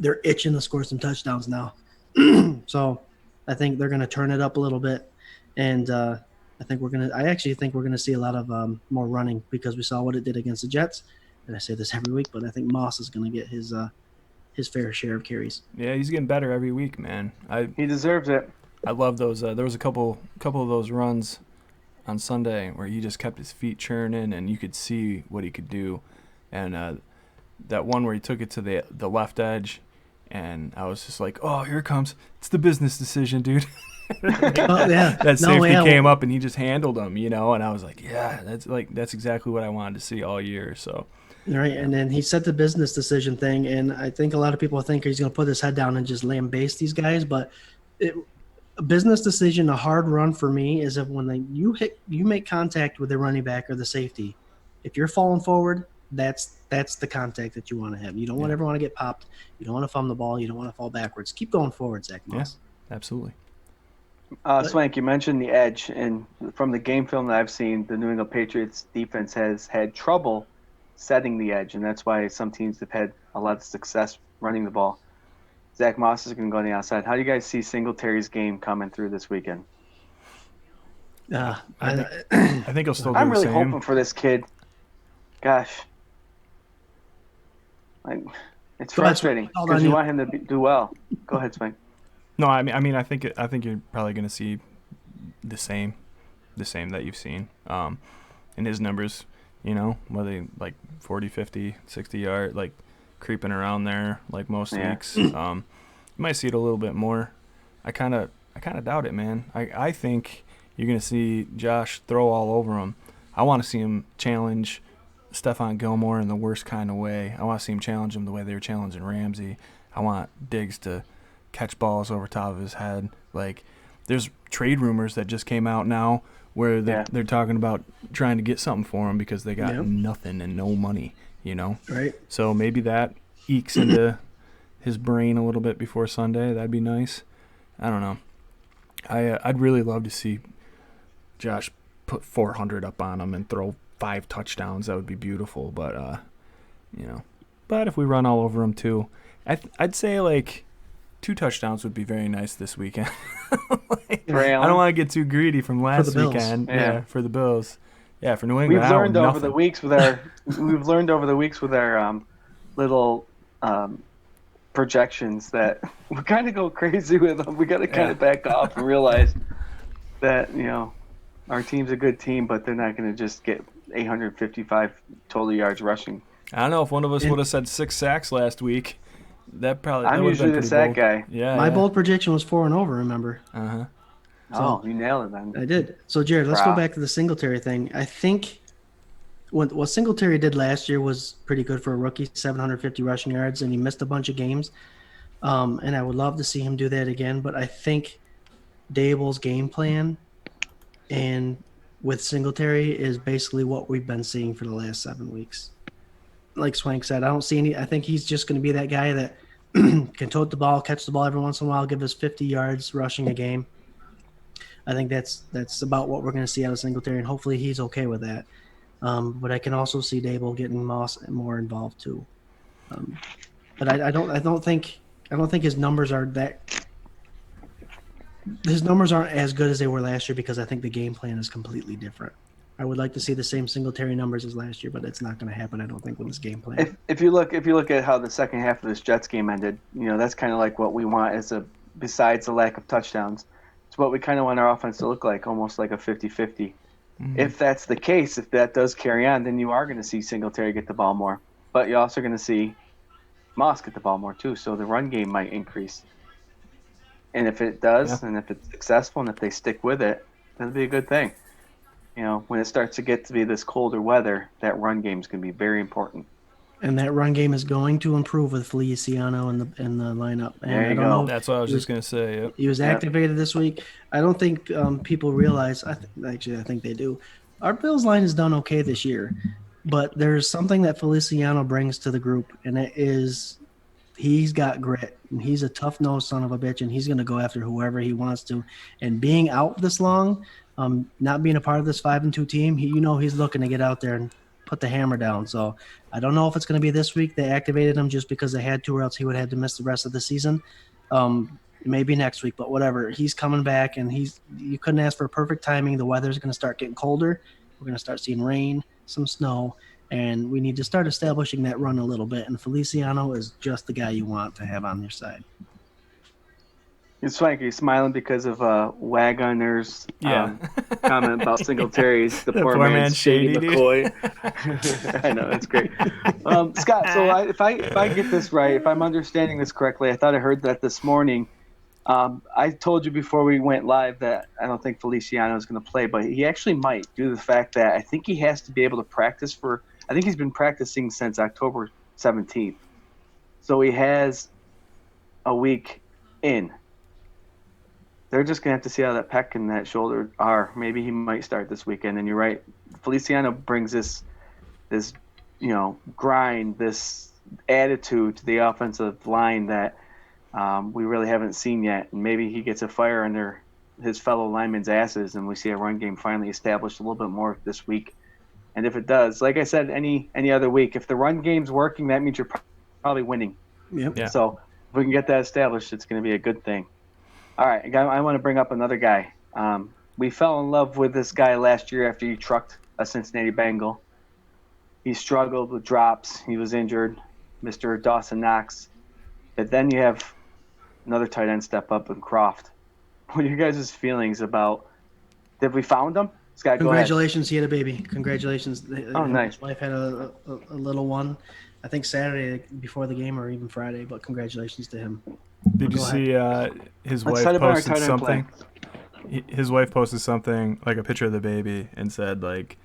They're itching to score some touchdowns now. So I think they're going to turn it up a little bit. And I actually think we're going to see a lot of more running because we saw what it did against the Jets. And I say this every week, but I think Moss is going to get his fair share of carries. Yeah, he's getting better every week, man. He deserves it. I love those. There was a couple of those runs on Sunday where he just kept his feet churning and you could see what he could do. And that one where he took it to the left edge, and I was just like, oh, here it comes. It's the business decision, dude. That safety came up and he just handled him, and I was like, yeah, that's exactly what I wanted to see all year. So. Right, and then he said the business decision thing, and I think a lot of people think he's going to put his head down and just lambaste these guys, but a business decision, a hard run for me is if when you make contact with the running back or the safety, if you're falling forward, that's the contact that you want to have. You don't ever want to get popped. You don't want to fumble the ball. You don't want to fall backwards. Keep going forward, Zach Moss. Yeah, absolutely. Swank, you mentioned the edge, and from the game film that I've seen, the New England Patriots defense has had trouble setting the edge, and that's why some teams have had a lot of success running the ball. Zach Moss is going to go on the outside. How do you guys see Singletary's game coming through this weekend? I think he'll still do I'm the really same. hoping for this kid. Gosh. It's frustrating because you want him to do well. Go ahead, Swank. No, I mean, I think you're probably going to see the same that you've seen in his numbers. Whether like 40, 50, 60 yard, like creeping around there, like most weeks. You might see it a little bit more. I kind of doubt it, man. I think you're going to see Josh throw all over him. I want to see him challenge Stephon Gilmore in the worst kind of way. I want to see him challenge him the way they were challenging Ramsey. I want Diggs to catch balls over top of his head. Like, there's trade rumors that just came out now where they're talking about trying to get something for him because they got nothing and no money, Right. So maybe that ekes into his brain a little bit before Sunday. That'd be nice. I don't know. I'd really love to see Josh put 400 up on him and throw 5 touchdowns. That would be beautiful. But, but if we run all over him too, I'd say like 2 touchdowns would be very nice this weekend. I don't want to get too greedy from last weekend. Yeah, for the Bills. Yeah, for New England. We've learned over the weeks with our little projections that we kind of go crazy with them. We got to kind of back off and realize that our team's a good team, but they're not going to just get 855 total yards rushing. I don't know if one of us would have said 6 sacks last week. I'm usually the sack guy. Yeah. My bold prediction was 4-0. Remember? So, you nailed it, then. I did. So, Jared, let's go back to the Singletary thing. I think what Singletary did last year was pretty good for a rookie, 750 rushing yards, and he missed a bunch of games. And I would love to see him do that again. But I think Dable's game plan and with Singletary is basically what we've been seeing for the last 7 weeks. Like Swank said, I don't see any. I think he's just going to be that guy that can tote the ball, catch the ball every once in a while, give us 50 yards rushing a game. I think that's about what we're going to see out of Singletary, and hopefully he's okay with that. But I can also see Dable getting Moss more involved too. But I don't think his numbers are that. His numbers aren't as good as they were last year because I think the game plan is completely different. I would like to see the same Singletary numbers as last year, but it's not going to happen, I don't think, with this game plan. If you look at how the second half of this Jets game ended, that's kind of like what we want besides the lack of touchdowns. It's what we kind of want our offense to look like, almost like a 50-50. Mm-hmm. If that's the case, if that does carry on, then you are going to see Singletary get the ball more. But you're also going to see Moss get the ball more too, so the run game might increase. And if it does, and if it's successful, and if they stick with it, that'll be a good thing. When it starts to get to be this colder weather, that run game is going to be very important. And that run game is going to improve with Feliciano in the lineup. And There you I don't go. know. That's what I was just gonna say. Yep. He was activated this week. I don't think people realize. I think they do. Our Bills line has done okay this year, but there's something that Feliciano brings to the group, and it is he's got grit. And he's a tough-nosed son of a bitch, and he's going to go after whoever he wants to. And being out this long, not being a part of this 5-2 team, he's looking to get out there and put the hammer down. So I don't know if it's going to be this week. They activated him just because they had to, or else he would have had to miss the rest of the season. Maybe next week, but whatever. He's coming back, and you couldn't ask for perfect timing. The weather's going to start getting colder. We're going to start seeing rain, some snow, and we need to start establishing that run a little bit. And Feliciano is just the guy you want to have on your side. It's funny, he's smiling because of Wagoner's comment about Singletary's the poor man's Shady McCoy. I know, that's great. Scott, so if I get this right, if I'm understanding this correctly, I thought I heard that this morning. I told you before we went live that I don't think Feliciano is going to play, but he actually might due to the fact that I think he has to be able to practice I think he's been practicing since October 17th. So he has a week in. They're just going to have to see how that pec and that shoulder are. Maybe he might start this weekend. And you're right. Feliciano brings this grind, this attitude to the offensive line that we really haven't seen yet. And maybe he gets a fire under his fellow linemen's asses, and we see a run game finally established a little bit more this week. And if it does, like I said, any other week, if the run game's working, that means you're probably winning. Yep. Yeah. So if we can get that established, it's going to be a good thing. All right, I want to bring up another guy. We fell in love with this guy last year after he trucked a Cincinnati Bengal. He struggled with drops. He was injured, Mr. Dawson Knox. But then you have another tight end step up in Croft. What are your guys' feelings about – have we found him? Scott, go ahead. Congratulations, he had a baby. Congratulations. Oh, nice. His wife had a little one, I think Saturday before the game or even Friday, but congratulations to him. Did you see his wife talk about our posted tight end something? His wife posted something, like a picture of the baby, and said, like,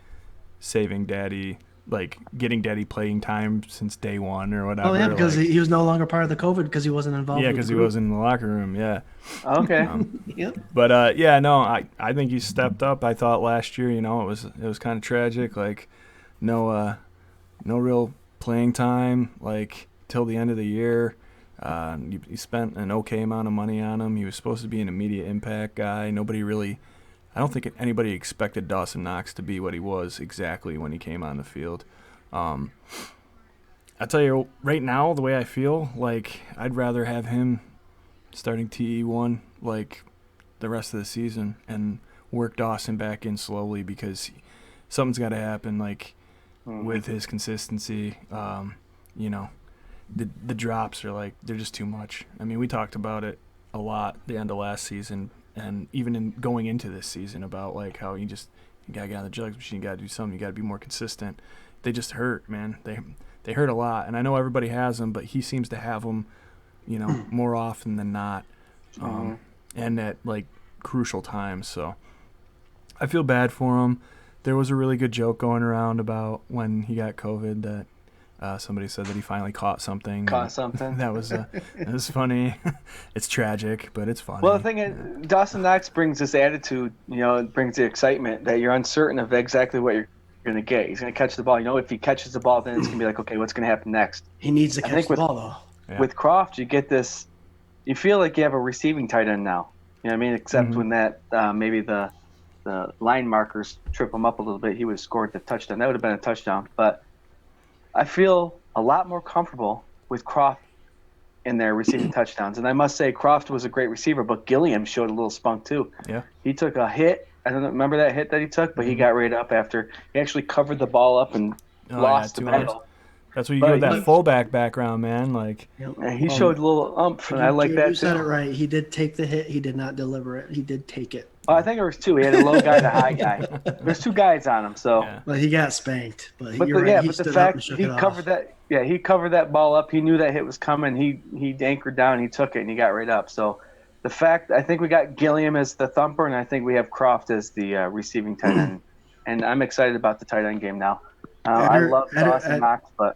saving daddy, like, getting daddy playing time since day one or whatever. Oh, yeah, because like, he was no longer part of the COVID because he wasn't involved. yeah, because he wasn't in the locker room, yeah. Okay. Yep. But, I think he stepped up. I thought last year, it was kind of tragic, like, no real playing time, like, till the end of the year. He spent an okay amount of money on him. He was supposed to be an immediate impact guy. I don't think anybody expected Dawson Knox to be what he was exactly when he came on the field. I tell you, right now, the way I feel, like, I'd rather have him starting TE1, like, the rest of the season and work Dawson back in slowly because something's got to happen, like, with his consistency, The drops are like, they're just too much. I mean, we talked about it a lot the end of last season and even in going into this season about like how you got to get on the jugs machine, you got to do something, you got to be more consistent. They just hurt, man. They hurt a lot. And I know everybody has them, but he seems to have them, more often than not. And at like crucial times. So I feel bad for him. There was a really good joke going around about when he got COVID that somebody said that he finally caught something. That was funny. It's tragic, but it's funny. Well, the thing is, Dawson Knox brings this attitude, it brings the excitement that you're uncertain of exactly what you're going to get. He's going to catch the ball. If he catches the ball, then it's going to be like, okay, what's going to happen next? He needs to catch the ball, though. Yeah. With Croft, you get this – you feel like you have a receiving tight end now. You know what I mean? Except when that maybe the line markers trip him up a little bit, he would have scored the touchdown. That would have been a touchdown. But I feel a lot more comfortable with Croft in their receiving touchdowns. And I must say, Croft was a great receiver, but Gilliam showed a little spunk too. Yeah. He took a hit. I don't remember that hit that he took, but he got right up after he actually covered the ball up and lost the battle. That's where you get that fullback background, man. Like, he showed a little umph, and I like that too. You said it right. He did take the hit. He did not deliver it. He did take it. Oh, I think there was two. He had a low guy and a high guy. There's two guys on him, so. Yeah. Well, he got spanked, but But you're right. He but the stood up fact and shook he it off. covered that, he covered that ball up. He knew that hit was coming. He anchored down. He took it and he got right up. So, the fact I think we got Gilliam as the thumper, and I think we have Croft as the receiving tight end. And I'm excited about the tight end game now. I love Dawson Knox, but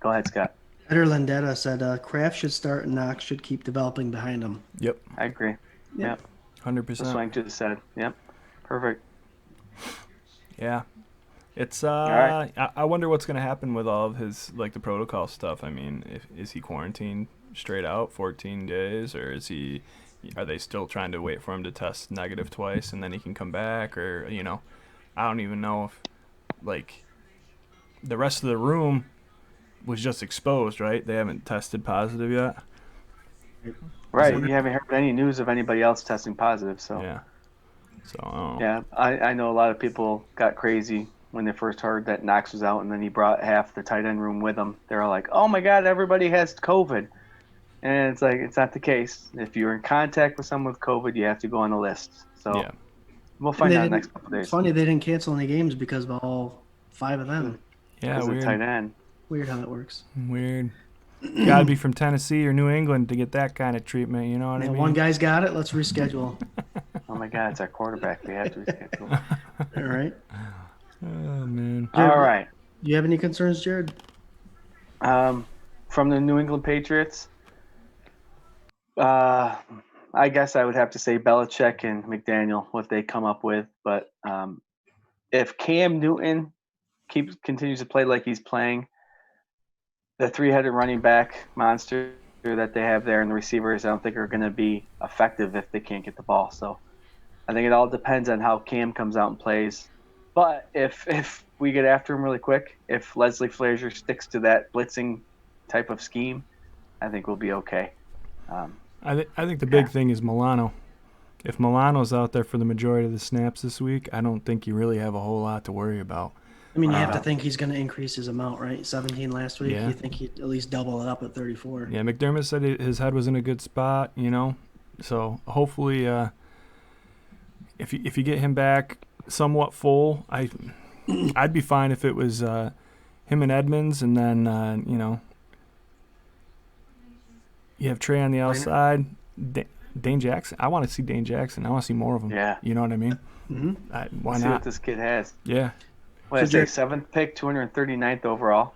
Go ahead, Scott. Eder Landetta said Kraft should start and Knox should keep developing behind him. Yep. I agree. Yep. 100%. That's what I just said. Yep. Perfect. Yeah. It's right. I wonder what's gonna happen with all of his like the protocol stuff. I mean, is he quarantined straight out 14 days, or are they still trying to wait for him to test negative twice and then he can come back, or I don't even know if like the rest of the room was just exposed, right? They haven't tested positive yet. Right. You haven't heard any news of anybody else testing positive, so. Yeah. So I don't know. Yeah, I know a lot of people got crazy when they first heard that Knox was out, and then he brought half the tight end room with him. They were like, "Oh my God, everybody has COVID," and it's like it's not the case. If you're in contact with someone with COVID, you have to go on the list. So Yeah. we'll find out in the next couple of days. It's funny they didn't cancel any games because of all 5 of them. Yeah, Because of weird. tight end. Weird how it works. Weird. Gotta be from Tennessee or New England to get that kind of treatment. You know what I And mean? one guy's got it. Let's reschedule. Oh my God, it's our quarterback. We have to reschedule. All right. Oh man. Jared, All right. Do you have any concerns, Jared? From the New England Patriots, I guess I would have to say Belichick and McDaniel, what they come up with. But if Cam Newton continues to play like he's playing, the three-headed running back monster that they have there and the receivers, I don't think are going to be effective if they can't get the ball. So I think it all depends on how Cam comes out and plays. But if we get after him really quick, if Leslie Frazier sticks to that blitzing type of scheme, I think we'll be okay. I think the big thing is Milano. If Milano's out there for the majority of the snaps this week, I don't think you really have a whole lot to worry about. I mean, you have to think he's going to increase his amount, right? 17 last week. Yeah. You think he'd at least double it up at 34. Yeah, McDermott said his head was in a good spot, So hopefully, if you get him back somewhat full, I'd be fine if it was him and Edmonds, and then you have Trey on the outside. Dane Jackson. I want to see Dane Jackson. I want to see more of him. Yeah. You know what I mean? Mm-hmm. Why See not? what this kid has. Yeah. What is it, 7th pick, 239th overall?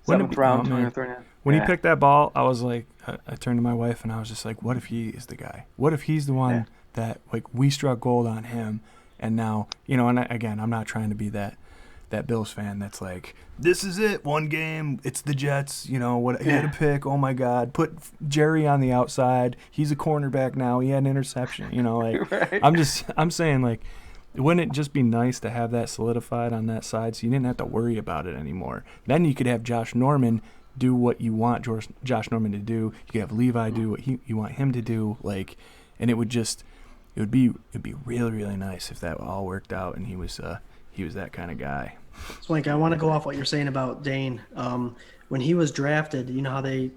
7th round, 239th. When he picked that ball, I was like, I turned to my wife and I was just like, what if he is the guy? What if he's the one that, like, we struck gold on him, and now, and again, I'm not trying to be that Bills fan that's like, this is it, one game, it's the Jets, he had a pick, oh my God, put Jerry on the outside, he's a cornerback now, he had an interception, Right. I'm saying, like, wouldn't it just be nice to have that solidified on that side so you didn't have to worry about it anymore? Then you could have Josh Norman do what you want Josh Norman to do. You could have Levi do what you want him to do, and it would be really, really nice if that all worked out and he was that kind of guy. Swank, I want to go off what you're saying about Dane. When he was drafted, you know how they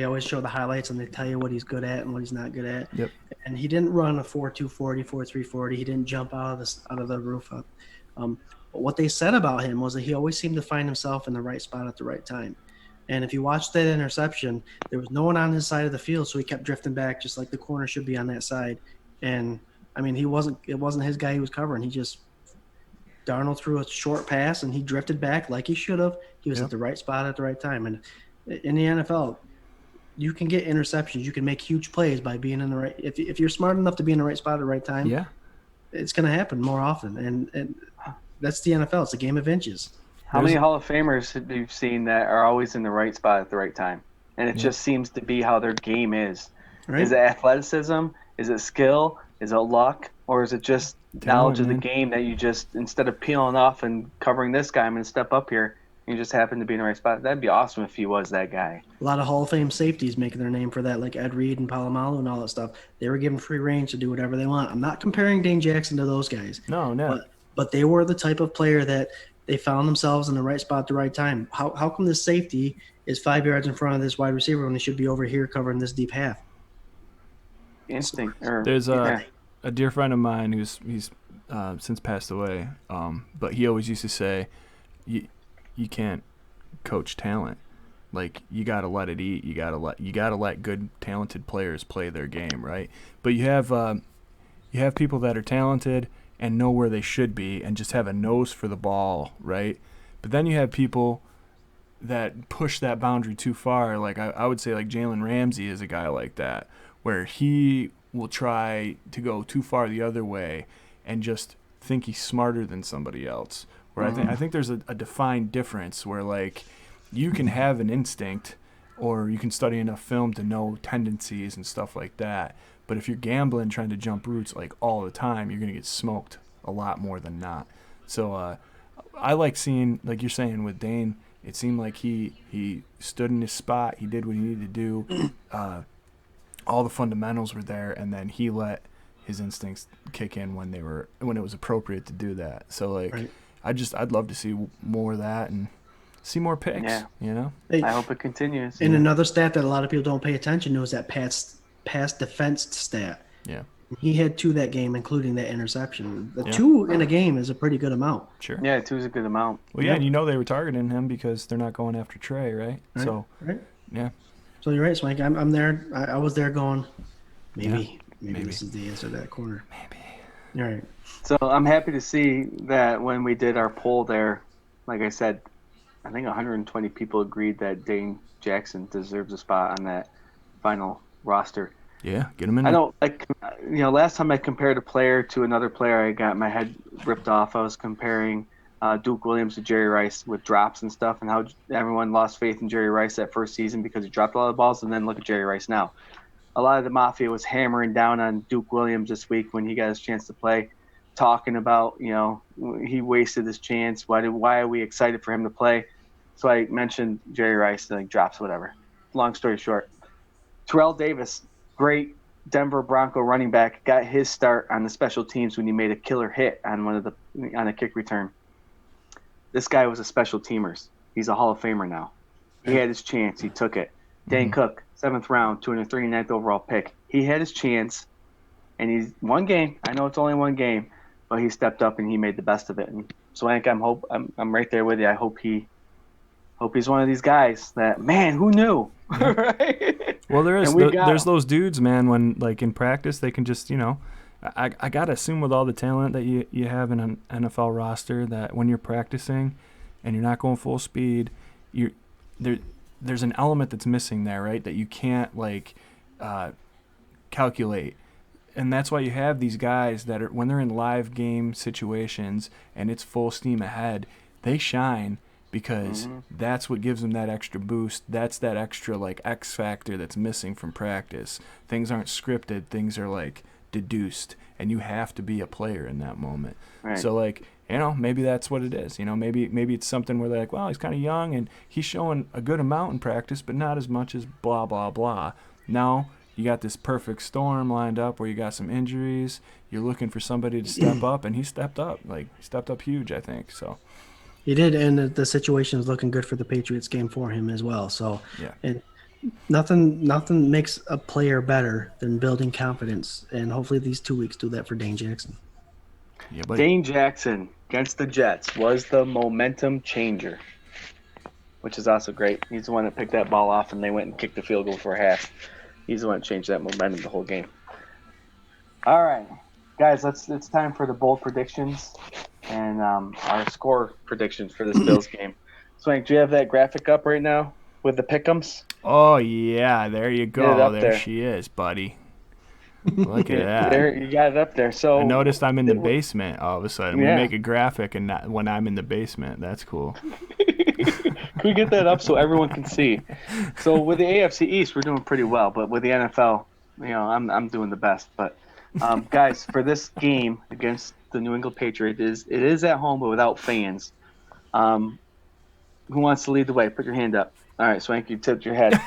always show the highlights and they tell you what he's good at and what he's not good at. Yep. And he didn't run a 4.240, 4.340. He didn't jump out of the roof up. But what they said about him was that he always seemed to find himself in the right spot at the right time. And if you watch that interception, there was no one on his side of the field, so he kept drifting back just like the corner should be on that side. And I mean, it wasn't his guy he was covering. Darnold threw a short pass and he drifted back like he should have. He was at the right spot at the right time. And in the NFL, you can get interceptions. You can make huge plays by being in the right. If you're smart enough to be in the right spot at the right time, it's going to happen more often. And that's the NFL. It's a game of inches. How many Hall of Famers have you seen that are always in the right spot at the right time? And it just seems to be how their game is. Right. Is it athleticism? Is it skill? Is it luck? Or is it just knowledge of the game that you just, instead of peeling off and covering this guy, I'm going to step up here, and you just happen to be in the right spot? That'd be awesome if he was that guy. A lot of Hall of Fame safeties making their name for that, like Ed Reed and Palomalu and all that stuff. They were given free range to do whatever they want. I'm not comparing Dane Jackson to those guys. No. But they were the type of player that they found themselves in the right spot at the right time. How come this safety is 5 yards in front of this wide receiver when he should be over here covering this deep half? Instinct. There's a dear friend of mine he's since passed away, but he always used to say, you can't coach talent. Like, you gotta let it eat. You gotta let good, talented players play their game, right? But you have people that are talented and know where they should be and just have a nose for the ball, right? But then you have people that push that boundary too far. Like I would say like Jalen Ramsey is a guy like that, where he will try to go too far the other way and just think he's smarter than somebody else. Where I think there's a defined difference where like you can have an instinct or you can study enough film to know tendencies and stuff like that. But if you're gambling trying to jump routes like all the time, you're gonna get smoked a lot more than not. So I like seeing, like you're saying with Dane, it seemed like he stood in his spot, he did what he needed to do. All the fundamentals were there, and then he let his instincts kick in when it was appropriate to do that. So like, Right. I'd love to see more of that and see more picks. Yeah. You know. I hope it continues. And another stat that a lot of people don't pay attention to is that pass defense stat. Yeah. He had 2 that game, including that interception. The 2 in a game is a pretty good amount. Sure. Yeah, 2 is a good amount. Well, yeah, and you know they were targeting him because they're not going after Trey, right? So, Right. yeah. So you're right, Swank. I'm there. I was there going, maybe Maybe. this is the answer to that corner. Maybe. You're right. So I'm happy to see that when we did our poll there, like I said, I think 120 people agreed that Dane Jackson deserves a spot on that final roster. Yeah, get him in. I don't like, last time I compared a player to another player, I got my head ripped off. I was comparing Duke Williams to Jerry Rice with drops and stuff, and how everyone lost faith in Jerry Rice that first season because he dropped a lot of balls. And then look at Jerry Rice now. A lot of the Mafia was hammering down on Duke Williams this week when he got his chance to play, talking about, he wasted his chance. Why are we excited for him to play? So I mentioned Jerry Rice, like drops, whatever. Long story short, Terrell Davis, great Denver Bronco running back, got his start on the special teams when he made a killer hit on on a kick return. This guy was a special teamers. He's a Hall of Famer now. He had his chance. He took it. Dan Cook, 7th round, 239th overall pick. He had his chance, and he's one game. I know it's only one game, but he stepped up and he made the best of it. And Swank, I'm right there with you. I hope he's one of these guys that, man, who knew? Right? Well, there's those dudes, man, when like in practice they can just, I gotta assume with all the talent that you have in an NFL roster that when you're practicing and you're not going full speed, there's an element that's missing there, right? That you can't like calculate. And that's why you have these guys that are, when they're in live game situations and it's full steam ahead, they shine because that's what gives them that extra boost. That's that extra like X factor that's missing from practice. Things aren't scripted. Things are like deduced, and you have to be a player in that moment. Right. So like, maybe that's what it is. Maybe it's something where they're like, well, he's kind of young and he's showing a good amount in practice, but not as much as blah, blah, blah. Now you got this perfect storm lined up where you got some injuries. You're looking for somebody to step up, and he stepped up. Like, he stepped up huge, I think. So He did, and the situation is looking good for the Patriots game for him as well. So, yeah. And nothing makes a player better than building confidence, and hopefully these 2 weeks do that for Dane Jackson. Yeah, but Dane Jackson against the Jets was the momentum changer, which is also great. He's the one that picked that ball off, and they went and kicked the field goal for half. He's the one that changed that momentum the whole game. All right, guys, it's time for the bold predictions and our score predictions for this Bills game. Swank, do you have that graphic up right now with the pick'ems? oh yeah, there you Get it go. up There there. she is, buddy. Look at that. There, you got it up there. So I noticed I'm in the basement all of a sudden. Yeah. We make a graphic and not when I'm in the basement. That's cool. Can we get that up so everyone can see? So with the AFC East, we're doing pretty well, but with the NFL, I'm doing the best. But guys, for this game against the New England Patriots, it is at home but without fans. Who wants to lead the way? Put your hand up. All right, Swank, you tipped your head.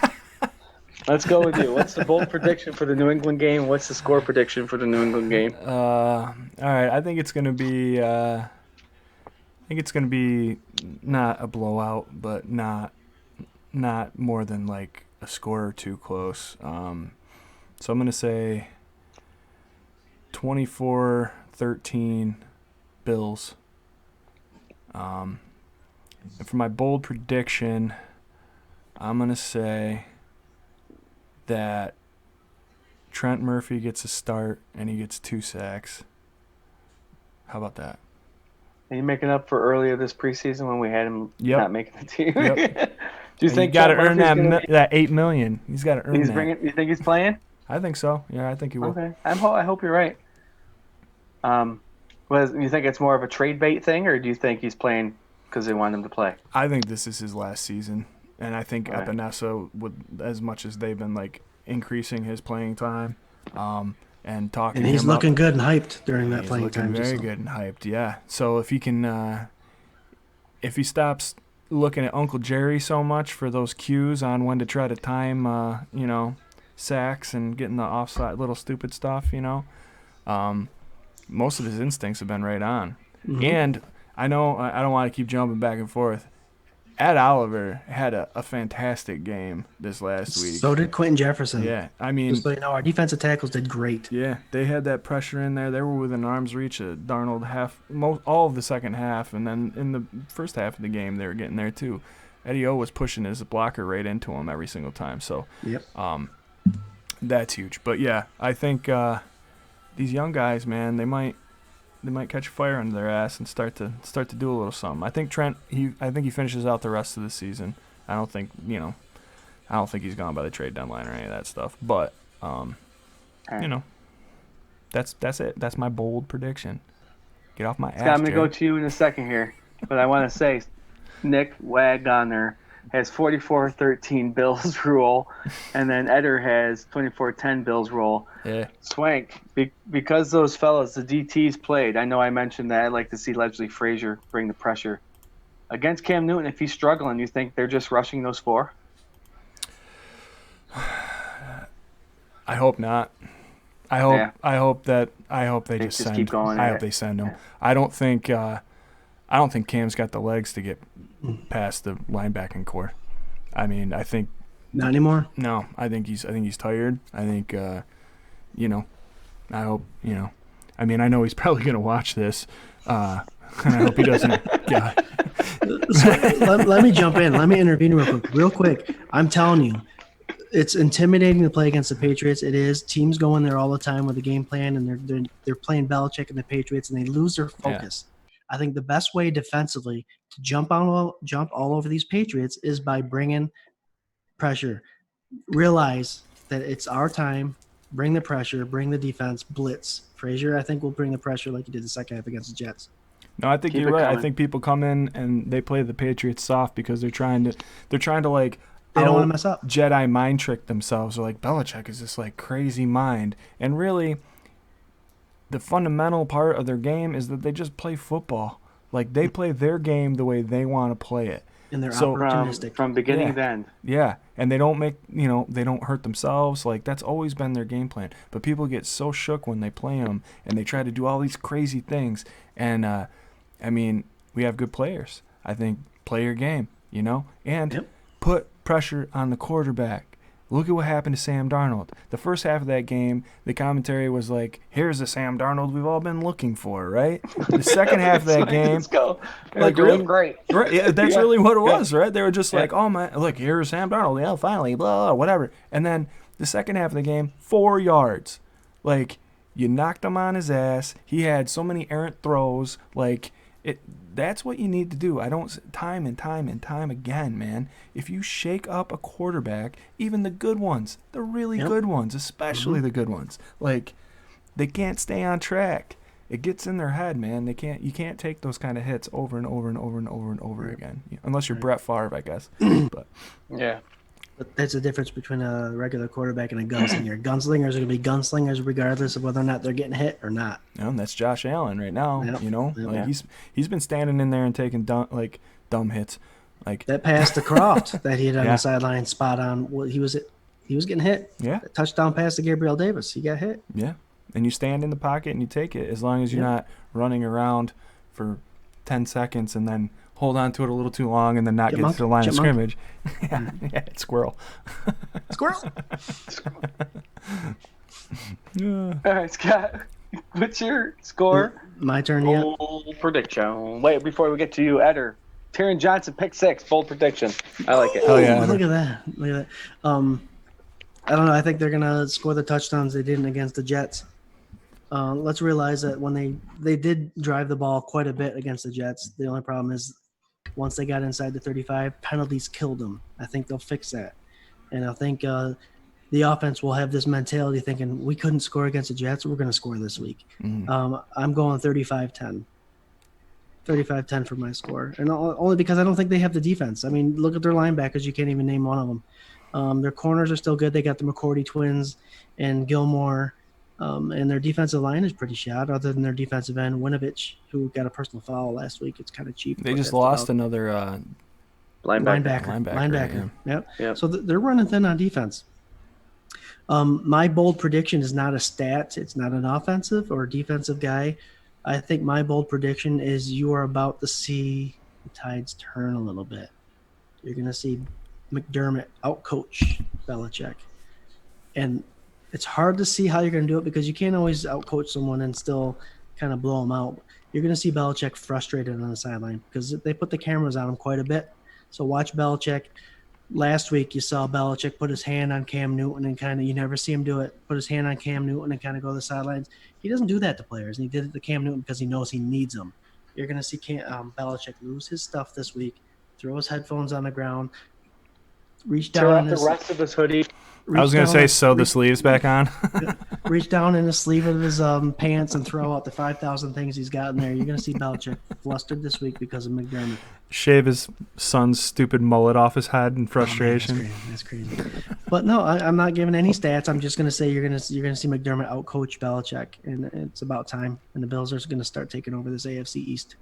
Let's go with you. What's the bold prediction for the New England game? What's the score prediction for the New England game? All right, I think it's gonna be. Not a blowout, but not more than like a score or two close. So I'm gonna say 24-13 Bills. And for my bold prediction, I'm gonna say that Trent Murphy gets a start and he gets 2 sacks. How about that? Are you making up for earlier this preseason when we had him Yep. not making the team? Yep. Do you You think got to Trent earn Murphy's that $8 million. He's got to earn he's that. bringing? You think he's playing? I think so. Yeah, I think he will. Okay, I hope you're right. You think it's more of a trade bait thing, or do you think he's playing because they want him to play? I think this is his last season, and I think Right. Epinesa, with as much as they've been like increasing his playing time, and talking. And he's him up, looking good and hyped during that he's playing looking time. very good and hyped. Yeah. So if he can, if he stops looking at Uncle Jerry so much for those cues on when to try to time, sacks and getting the offside little stupid stuff, most of his instincts have been right on. Mhm. And I know I don't want to keep jumping back and forth. Ed Oliver had a fantastic game this last week. So did Quentin Jefferson. Yeah, I mean, Just so you know, our defensive tackles did great. yeah, they had that pressure in there. They were within arm's reach of Darnold all of the second half, and then in the first half of the game they were getting there too. Eddie O was pushing his blocker right into him every single time. So, Yep. that's huge. But yeah, I think these young guys, man, they might catch fire under their ass and start to do a little something. I think Trent, I think he finishes out the rest of the season. I don't think he's gone by the trade deadline or any of that stuff. But that's it. That's my bold prediction. Get off my ass. Scott, I'm going to Jerry. go to you in a second here, but I want to say Nick Waggoner has 44-13 Bills rule, and then Eder has 24-10 Bills rule. Yeah. Swank, because those fellas, the DTs played, I know I mentioned that I'd like to see Leslie Frazier bring the pressure. Against Cam Newton, if he's struggling, you think they're just rushing those four? I hope not. I hope they just send. keep going I at hope it. they send him. I don't think Cam's got the legs to get past the linebacking core. I mean, I think Not anymore. no. I think he's tired. I think I hope I mean, I know he's probably gonna watch this. And I hope he doesn't. Yeah. Let me jump in. Let me intervene real quick. I'm telling you, it's intimidating to play against the Patriots. It is. Teams go in there all the time with a game plan, and they're playing Belichick and the Patriots, and they lose their focus. I think the best way defensively to jump all over these Patriots is by bringing pressure. Realize that it's our time. Bring the pressure. Bring the defense. Blitz. Frazier, I think, will bring the pressure like he did the second half against the Jets. No, I think Keep you're it right. coming. I think people come in and they play the Patriots soft because they're trying to like They don't want to mess up. Jedi mind trick themselves. They're like, Belichick is this like crazy mind, and really, the fundamental part of their game is that they just play football. Like they play their game the way they want to play it. And they're So- opportunistic. From beginning Yeah. to end. Yeah, and they don't they don't hurt themselves. Like that's always been their game plan. But people get so shook when they play them, and they try to do all these crazy things. And I mean, we have good players. I think play your game, and Yep. put pressure on the quarterback. Look at what happened to Sam Darnold. The first half of that game, the commentary was like, "Here's the Sam Darnold we've all been looking for," right? The second half of that game, Let's go. They're Like, doing really? great. right? Yeah, that's Yeah. really what it was, right? They were just Yeah. like, "Oh my, look, here's Sam Darnold. Yeah, finally, blah, whatever." And then the second half of the game, 4 yards. Like you knocked him on his ass. He had so many errant throws. Like it. That's what you need to do. Time and time again, man. If you shake up a quarterback, even the good ones, the really Yep. good ones, especially the good ones, like they can't stay on track. It gets in their head, man. You can't take those kind of hits over and over and over and over and over again, unless you're Brett Favre, I guess. But Yeah. But that's the difference between a regular quarterback and a gunslinger. Gunslingers are going to be gunslingers regardless of whether or not they're getting hit or not. and that's Josh Allen right now. Yep. Like Yeah. he's been standing in there and taking dumb hits, like That pass to Croft that he hit on Yeah. the sideline, spot on. Well, he was getting hit. yeah. That touchdown pass to Gabriel Davis, he got hit. Yeah, and you stand in the pocket and you take it as long as you're not running around for 10 seconds and then hold on to it a little too long and then not get Chipmunk? to the line Chipmunk? of scrimmage. yeah, it's squirrel. Squirrel. Yeah. All right, Scott. What's your score? My turn yet? Bold prediction. Wait, before we get to you, Eder. Taron Johnson, pick 6. Bold prediction. I like it. Hell yeah. Look at that. Look at that. I don't know. I think they're gonna score the touchdowns they didn't against the Jets. Let's realize that when they did drive the ball quite a bit against the Jets, the only problem is once they got inside the 35. Penalties killed them. I think they'll fix that. And I think the offense will have this mentality thinking, we couldn't score against the Jets. We're going to score this week. I'm going 35-10. 35-10 for my score. And only because I don't think they have the defense. I mean, look at their linebackers. You can't even name one of them. Their corners are still good. They got the McCourty twins and Gilmore. And their defensive line is pretty shot, other than their defensive end, Winovich, who got a personal foul last week. It's kind of cheap. They just lost another linebacker. Right, Yep. So they're running thin on defense. My bold prediction is not a stat. It's not an offensive or defensive guy. I think my bold prediction is you are about to see the tides turn a little bit. You're going to see McDermott outcoach Belichick. And it's hard to see how you're going to do it because you can't always outcoach someone and still kind of blow them out. You're going to see Belichick frustrated on the sideline because they put the cameras on him quite a bit. So watch Belichick. Last week you saw Belichick put his hand on Cam Newton and kind of, you never see him do it, put his hand on Cam Newton and kind of go to the sidelines. He doesn't do that to players, and he did it to Cam Newton because he knows he needs them. You're going to see Belichick lose his stuff this week, throw his headphones on the ground, reach down the rest of his hoodie. I was going to say sew the sleeves back on. Reach down in the sleeve of his pants and throw out the 5,000 things he's got in there. You're going to see Belichick flustered this week because of McDermott. Shave his son's stupid mullet off his head in frustration. Oh, man, that's crazy. But no, I'm not giving any stats. I'm just going to say you're going to see McDermott outcoach Belichick, and it's about time. And the Bills are going to start taking over this AFC East.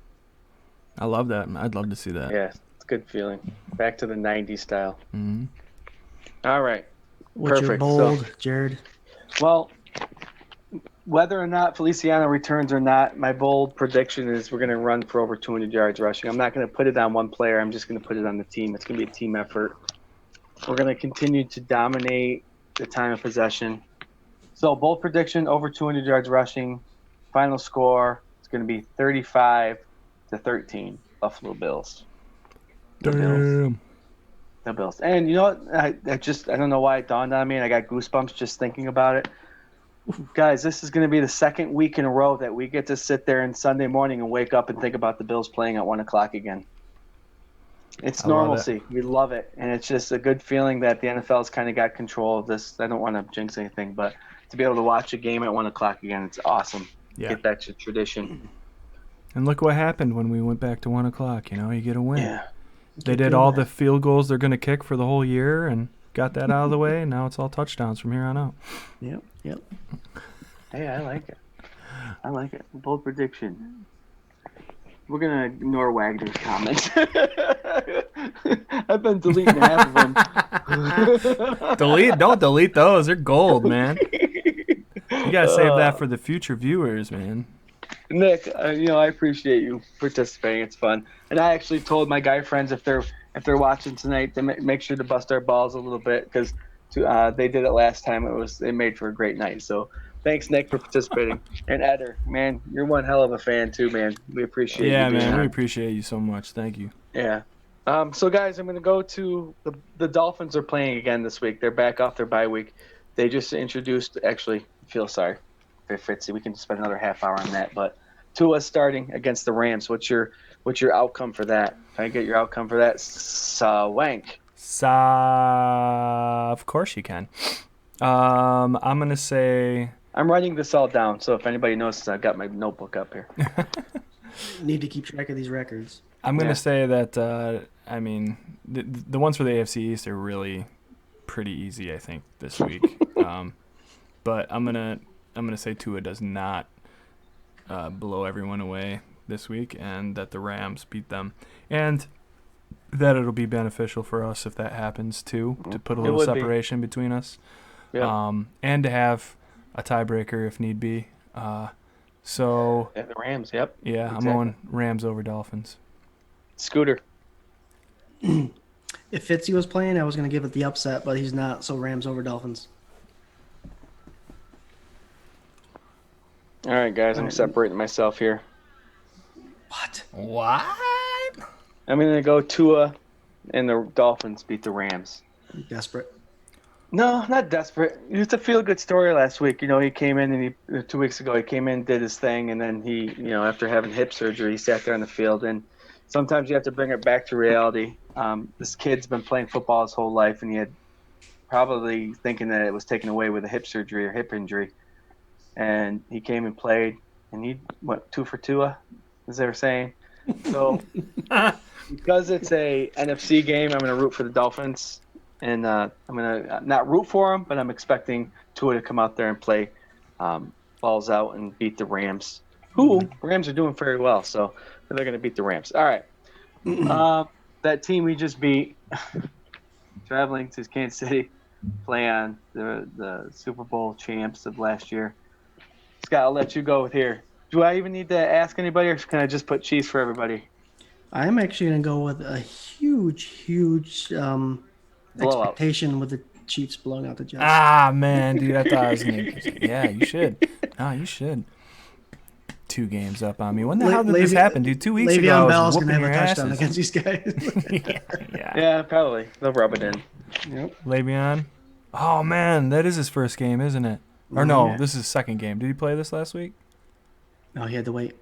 I love that. I'd love to see that. Yeah, it's a good feeling. Back to the 90s style. Mm-hmm. All right. What's your Perfect. bold, Jared? Well, whether or not Feliciano returns or not, my bold prediction is we're going to run for over 200 yards rushing. I'm not going to put it on one player. I'm just going to put it on the team. It's going to be a team effort. We're going to continue to dominate the time of possession. So bold prediction, over 200 yards rushing. Final score is going to be 35-13, Buffalo Bills. Damn. The Bills. And you know what? I don't know why it dawned on me, and I got goosebumps just thinking about it. Guys, this is going to be the second week in a row that we get to sit there on Sunday morning and wake up and think about the Bills playing at 1 o'clock again. It's normalcy. We love it. And it's just a good feeling that the NFL's kind of got control of this. I don't want to jinx anything, but to be able to watch a game at 1 o'clock again, it's awesome. Yeah. Get back to tradition. And look what happened when we went back to 1 o'clock. You get a win. Yeah. They did all the field goals they're going to kick for the whole year and got that out of the way. And now it's all touchdowns from here on out. Yep. Hey, I like it. Bold prediction. We're going to ignore Wagner's comments. I've been deleting half of them. Don't delete those. They're gold, man. You got to save that for the future viewers, man. Nick, I appreciate you participating. It's fun. And I actually told my guy friends if they're watching tonight to make sure to bust our balls a little bit because they did it last time. They made for a great night. So thanks, Nick, for participating. And Eder, man, you're one hell of a fan too, man. We appreciate you. Yeah, man, we appreciate you so much. Thank you. Yeah. So guys, I'm going to go to the Dolphins are playing again this week. They're back off their bye week. They just introduced. Actually, feel sorry for Fitzy. We can spend another half hour on that, but. Tua's starting against the Rams. What's your outcome for that? Can I get your outcome for that? Swank. Of course you can. I'm going to say... I'm writing this all down, so if anybody notices, I've got my notebook up here. Need to keep track of these records. I'm going to say that, the ones for the AFC East are really pretty easy, I think, this week. But I'm going to say Tua does not blow everyone away this week, and that the Rams beat them, and that it'll be beneficial for us if that happens too, to put a little separation between us, and to have a tiebreaker if need be. So the Rams, yep. Yeah, exactly. I'm going Rams over Dolphins. Scooter. If Fitzy was playing, I was going to give it the upset, but he's not, so Rams over Dolphins. All right, guys, I'm separating myself here. What? I'm going to go Tua, and the Dolphins beat the Rams. Desperate? No, not desperate. It's a feel-good story last week. He came in, and 2 weeks ago, he came in, did his thing, and then he, after having hip surgery, he sat there on the field, and sometimes you have to bring it back to reality. This kid's been playing football his whole life, and he had probably thinking that it was taken away with a hip surgery or hip injury. And he came and played, and he went 2 for 2, as they were saying. So because it's a NFC game, I'm going to root for the Dolphins, and I'm going to not root for them, but I'm expecting Tua to come out there and play balls out and beat the Rams. Rams are doing very well, so they're going to beat the Rams. All right. That team we just beat, traveling to Kansas City, play on the Super Bowl champs of last year. Scott, I'll let you go with here. Do I even need to ask anybody, or can I just put Chiefs for everybody? I'm actually going to go with a huge expectation with the Chiefs blowing out the Jets. Ah, man, dude, I thought I was going to. Yeah, you should. No, you should. 2 games up on me. When the hell did this happen, dude? 2 weeks ago, I was whooping your asses. Le'Veon Bell's going to have a touchdown against these guys. Yeah, probably. They'll rub it in. Yep. Le'Veon? Oh, man, that is his first game, isn't it? Or no, this is his second game. Did he play this last week? No, he had to wait.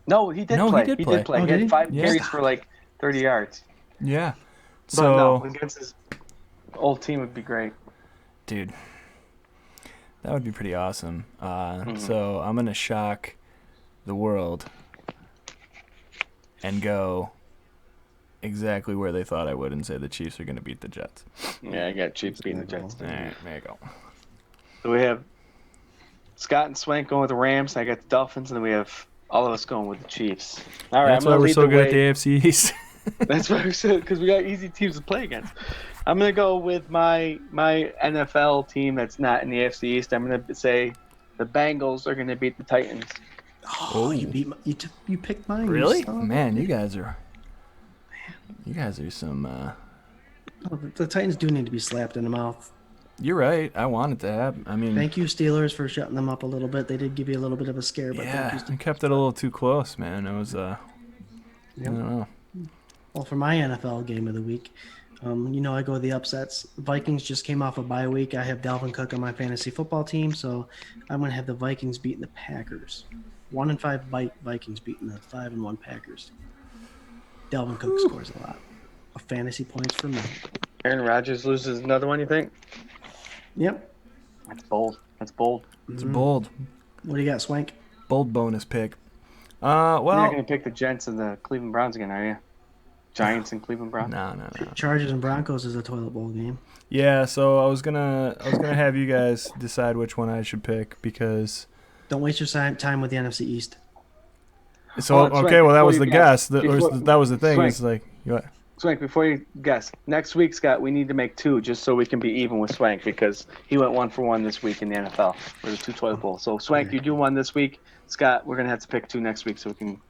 No, he did play. He did play. Oh, he did had he? 5 carries for like 30 yards. Yeah. But no, against his old team would be great. Dude, that would be pretty awesome. So I'm going to shock the world and go exactly where they thought I would and say the Chiefs are going to beat the Jets. Yeah, I got Chiefs beating the Jets. All right, there you go. So we have Scott and Swank going with the Rams. I got the Dolphins, and then we have all of us going with the Chiefs. All right, That's why we're so good at the AFC East. That's why we're so, because we got easy teams to play against. I'm going to go with my NFL team that's not in the AFC East. I'm going to say the Bengals are going to beat the Titans. Oh, you picked mine. Really? Man, you guys are some. The Titans do need to be slapped in the mouth. You're right. I wanted to happen. I mean, thank you, Steelers, for shutting them up a little bit. They did give you a little bit of a scare, but yeah, I kept it a little too close, man. It was I don't know. Well, for my NFL game of the week, I go with the upsets. Vikings just came off a bye week. I have Dalvin Cook on my fantasy football team, so I'm going to have the Vikings beating the Packers. 1-5 Vikings beating the 5-1 Packers. Dalvin Cook scores a lot of fantasy points for me. Aaron Rodgers loses another one, you think? Yep. That's bold. It's bold. What do you got, Swank? Bold bonus pick. You're not going to pick the Gents and the Cleveland Browns again, are you? Giants and Cleveland Browns? No. Chargers and Broncos is a toilet bowl game. Yeah, so I was gonna have you guys decide which one I should pick because. Don't waste your time with the NFC East. So okay, well that was the guess. That was the thing. It's like what? Swank, before you guess, next week, Scott, we need to make 2 just so we can be even with Swank because he went 1 for 1 this week in the NFL for the 2 toilet bowls. So Swank, you do 1 this week. Scott, we're gonna have to pick 2 next week so we can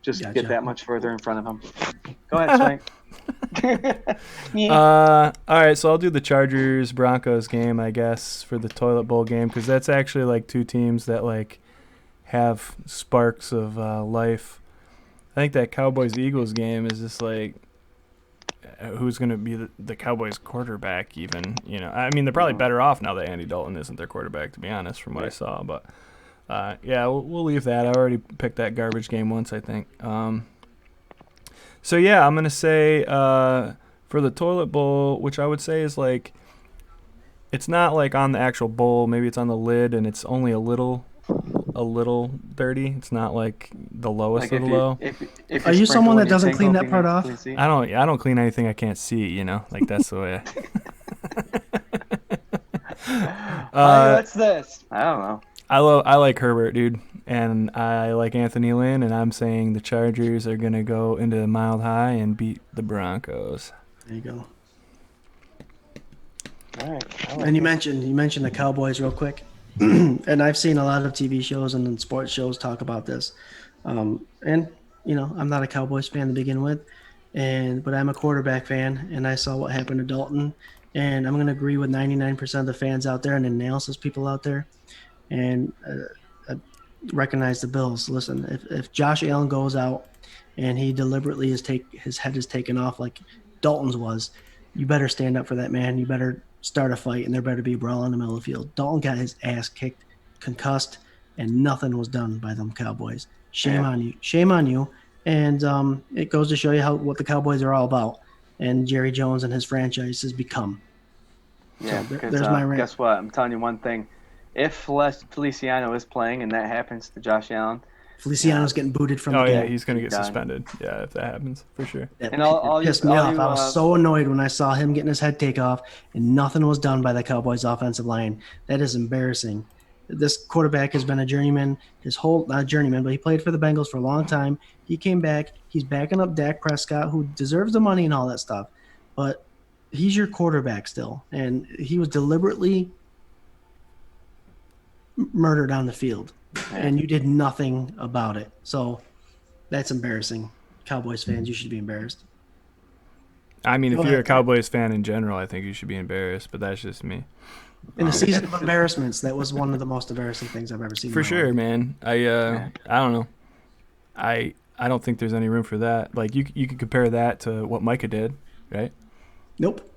just get that much further in front of him. Go ahead, Swank. All right, so I'll do the Chargers Broncos game, I guess, for the toilet bowl game because that's actually like 2 teams that like have sparks of life. I think that Cowboys Eagles game is just like who's going to be the Cowboys quarterback even, I mean, they're probably better off now that Andy Dalton isn't their quarterback, to be honest, from what I saw. But, we'll leave that. I already picked that garbage game once, I think. So, yeah, I'm going to say for the toilet bowl, which I would say is like it's not like on the actual bowl. Maybe it's on the lid, and it's only a little dirty. It's not like the lowest of the low. Are you someone that doesn't clean that part off? I don't clean anything I can't see. Like that's the way. What's this? I don't know. I like Herbert, dude, and I like Anthony Lynn, and I'm saying the Chargers are gonna go into Mile High and beat the Broncos. There you go. All right. And you mentioned the Cowboys real quick. And I've seen a lot of TV shows and sports shows talk about this. And, I'm not a Cowboys fan to begin with, but I'm a quarterback fan, and I saw what happened to Dalton. And I'm going to agree with 99% of the fans out there and analysis people out there. And recognize the Bills. Listen, if Josh Allen goes out and he deliberately his head is taken off like Dalton's was, you better stand up for that man. You better start a fight, and there better be a brawl in the middle of the field. Dalton got his ass kicked, concussed, and nothing was done by them Cowboys. Shame on you. Shame on you. And it goes to show you what the Cowboys are all about, and Jerry Jones and his franchise has become. Yeah, So because there's my rant. guess what? I'm telling you one thing. If Feliciano is playing and that happens to Josh Allen, Feliciano's getting booted from Oh the yeah, game. he's gonna he's get done. suspended. Yeah, if that happens, for sure. That And all you, pissed me all off. you, I was so annoyed when I saw him getting his head take off and nothing was done by the Cowboys offensive line. That is embarrassing. This quarterback has been a journeyman not a journeyman, but he played for the Bengals for a long time. He came back. He's backing up Dak Prescott, who deserves the money and all that stuff. But he's your quarterback still. And he was deliberately murdered on the field. And you did nothing about it. So that's embarrassing. Cowboys fans, you should be embarrassed. I mean, Go if you're a ahead. Cowboys fan in general, I think you should be embarrassed. But that's just me. In a season of embarrassments, that was one of the most embarrassing things I've ever seen. For in my sure, life. man. I don't know. I don't think there's any room for that. Like you could compare that to what Micah did, right? Nope.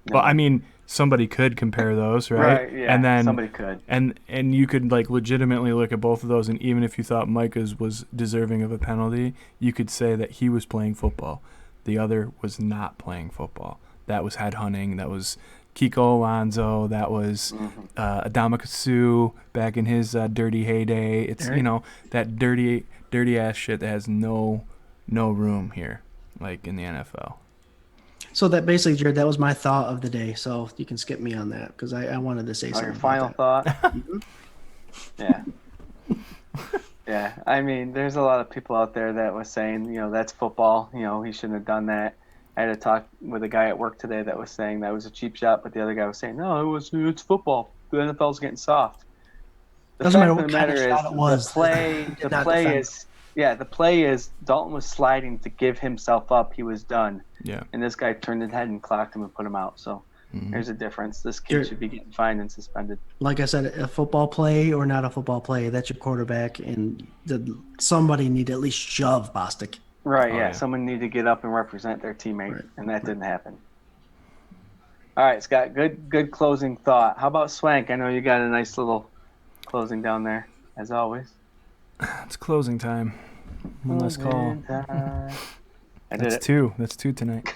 Well, I mean, somebody could compare those, right? Right, yeah, And then somebody could. And you could like legitimately look at both of those, and even if you thought Micah's was deserving of a penalty, you could say that he was playing football. The other was not playing football. That was headhunting. That was Kiko Alonso. That was Adama Kasu back in his dirty heyday. It's that dirty ass shit that has no room here, like in the NFL. So that basically, Jared, that was my thought of the day. So you can skip me on that because I wanted to say something. Your final about thought? Yeah. Yeah. I mean, there's a lot of people out there that was saying, that's football. He shouldn't have done that. I had a talk with a guy at work today that was saying that was a cheap shot, but the other guy was saying, no, it's football. The NFL's getting soft. The Doesn't fact matter of the what kind of matter shot is it was. the play is Dalton was sliding to give himself up. He was done. Yeah. And this guy turned his head and clocked him and put him out. So there's a difference. This kid should be getting fined and suspended. Like I said, a football play or not a football play, that's your quarterback, and somebody need to at least shove Bostic. Right, yeah. Someone need to get up and represent their teammate, and that didn't happen. All right, Scott, good closing thought. How about Swank? I know you got a nice little closing down there, as always. It's closing time. One last call. That's two. That's two tonight.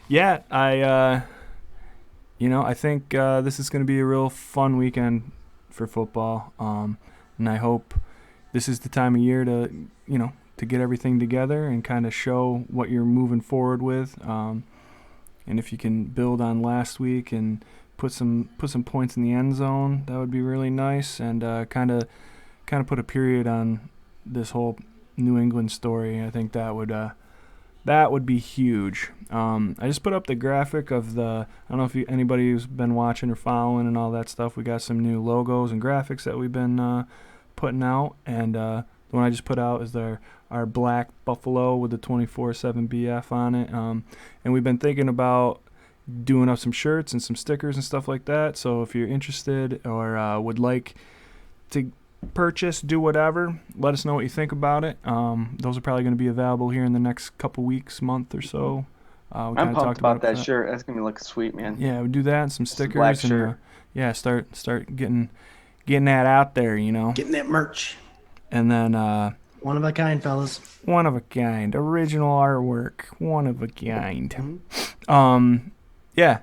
Yeah, I think this is going to be a real fun weekend for football, and I hope this is the time of year to get everything together and kind of show what you're moving forward with. And if you can build on last week and put some points in the end zone, that would be really nice, and kind of put a period on this whole New England story. I think that would be huge. I just put up the graphic of I don't know if anybody who's been watching or following and all that stuff. We got some new logos and graphics that we've been putting out, and the one I just put out is our black buffalo with the 24/7 BF on it. And we've been thinking about doing up some shirts and some stickers and stuff like that. So if you're interested or would like to purchase, do whatever, let us know what you think about it. Those are probably going to be available here in the next couple weeks, month or so. I'm pumped about that shirt. That's going to look sweet, man. Yeah, we do that and some stickers. Black shirt. And start getting that out there, Getting that merch. And then one of a kind, fellas. One of a kind. Original artwork. One of a kind. Mm-hmm. Yeah.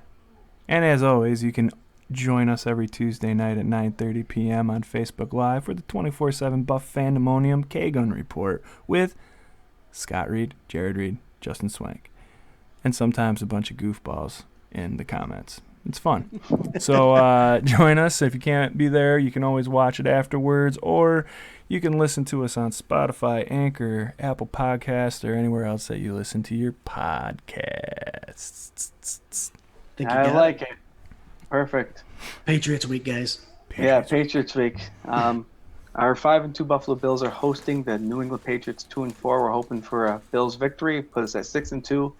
And as always, you can join us every Tuesday night at 9:30 p.m. on Facebook Live for the 24/7 Buff Fandemonium K-Gun Report with Scott Reed, Jared Reed, Justin Swank, and sometimes a bunch of goofballs in the comments. It's fun. So join us. If you can't be there, you can always watch it afterwards, or you can listen to us on Spotify, Anchor, Apple Podcasts, or anywhere else that you listen to your podcasts. I like it. Perfect. Patriots week, guys. Patriots week. Our 5-2 Buffalo Bills are hosting the New England Patriots 2-4. We're hoping for a Bills victory, put us at 6-2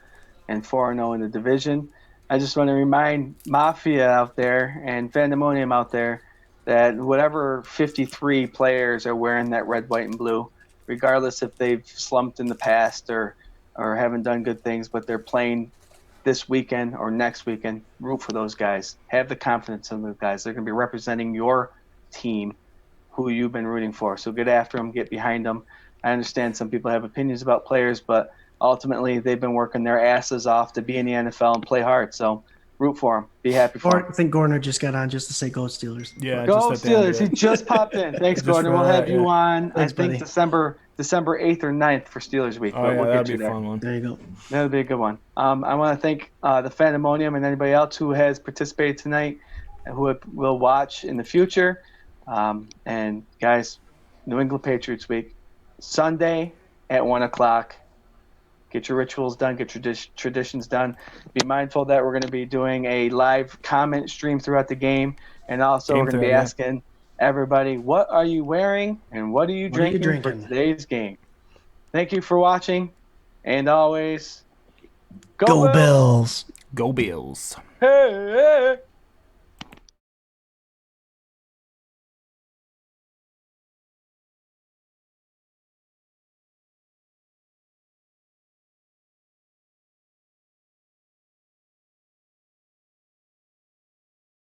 and 4-0 in the division. I just want to remind Mafia out there and Fandemonium out there that whatever 53 players are wearing that red, white, and blue, regardless if they've slumped in the past or haven't done good things, but they're playing this weekend or next weekend, root for those guys. Have the confidence in those guys. They're going to be representing your team, who you've been rooting for. So get after them, get behind them. I understand some people have opinions about players, but ultimately they've been working their asses off to be in the NFL and play hard. So root for them. Be happy for them. I think Gorner just got on just to say go Steelers. Yeah, Go just at the end of Steelers. He it. just popped in. Thanks, Just Gordon. for We'll have that, you yeah. on, Thanks, I think, buddy. December 8th or 9th for Steelers week. Oh but yeah, we'll that'd get be you a there. fun one. There you go. That'll be a good one. I want to thank the Fandemonium and anybody else who has participated tonight and who will watch in the future. And guys, New England Patriots week, Sunday at 1 o'clock. Get your rituals done. Get your traditions done. Be mindful that we're going to be doing a live comment stream throughout the game. And also Game we're going to be thread, yeah. asking everybody, what are you wearing and what are you What are you drinking for drinking? today's game? Thank you for watching. And always, Go Bills. Go Bills. Hey, hey.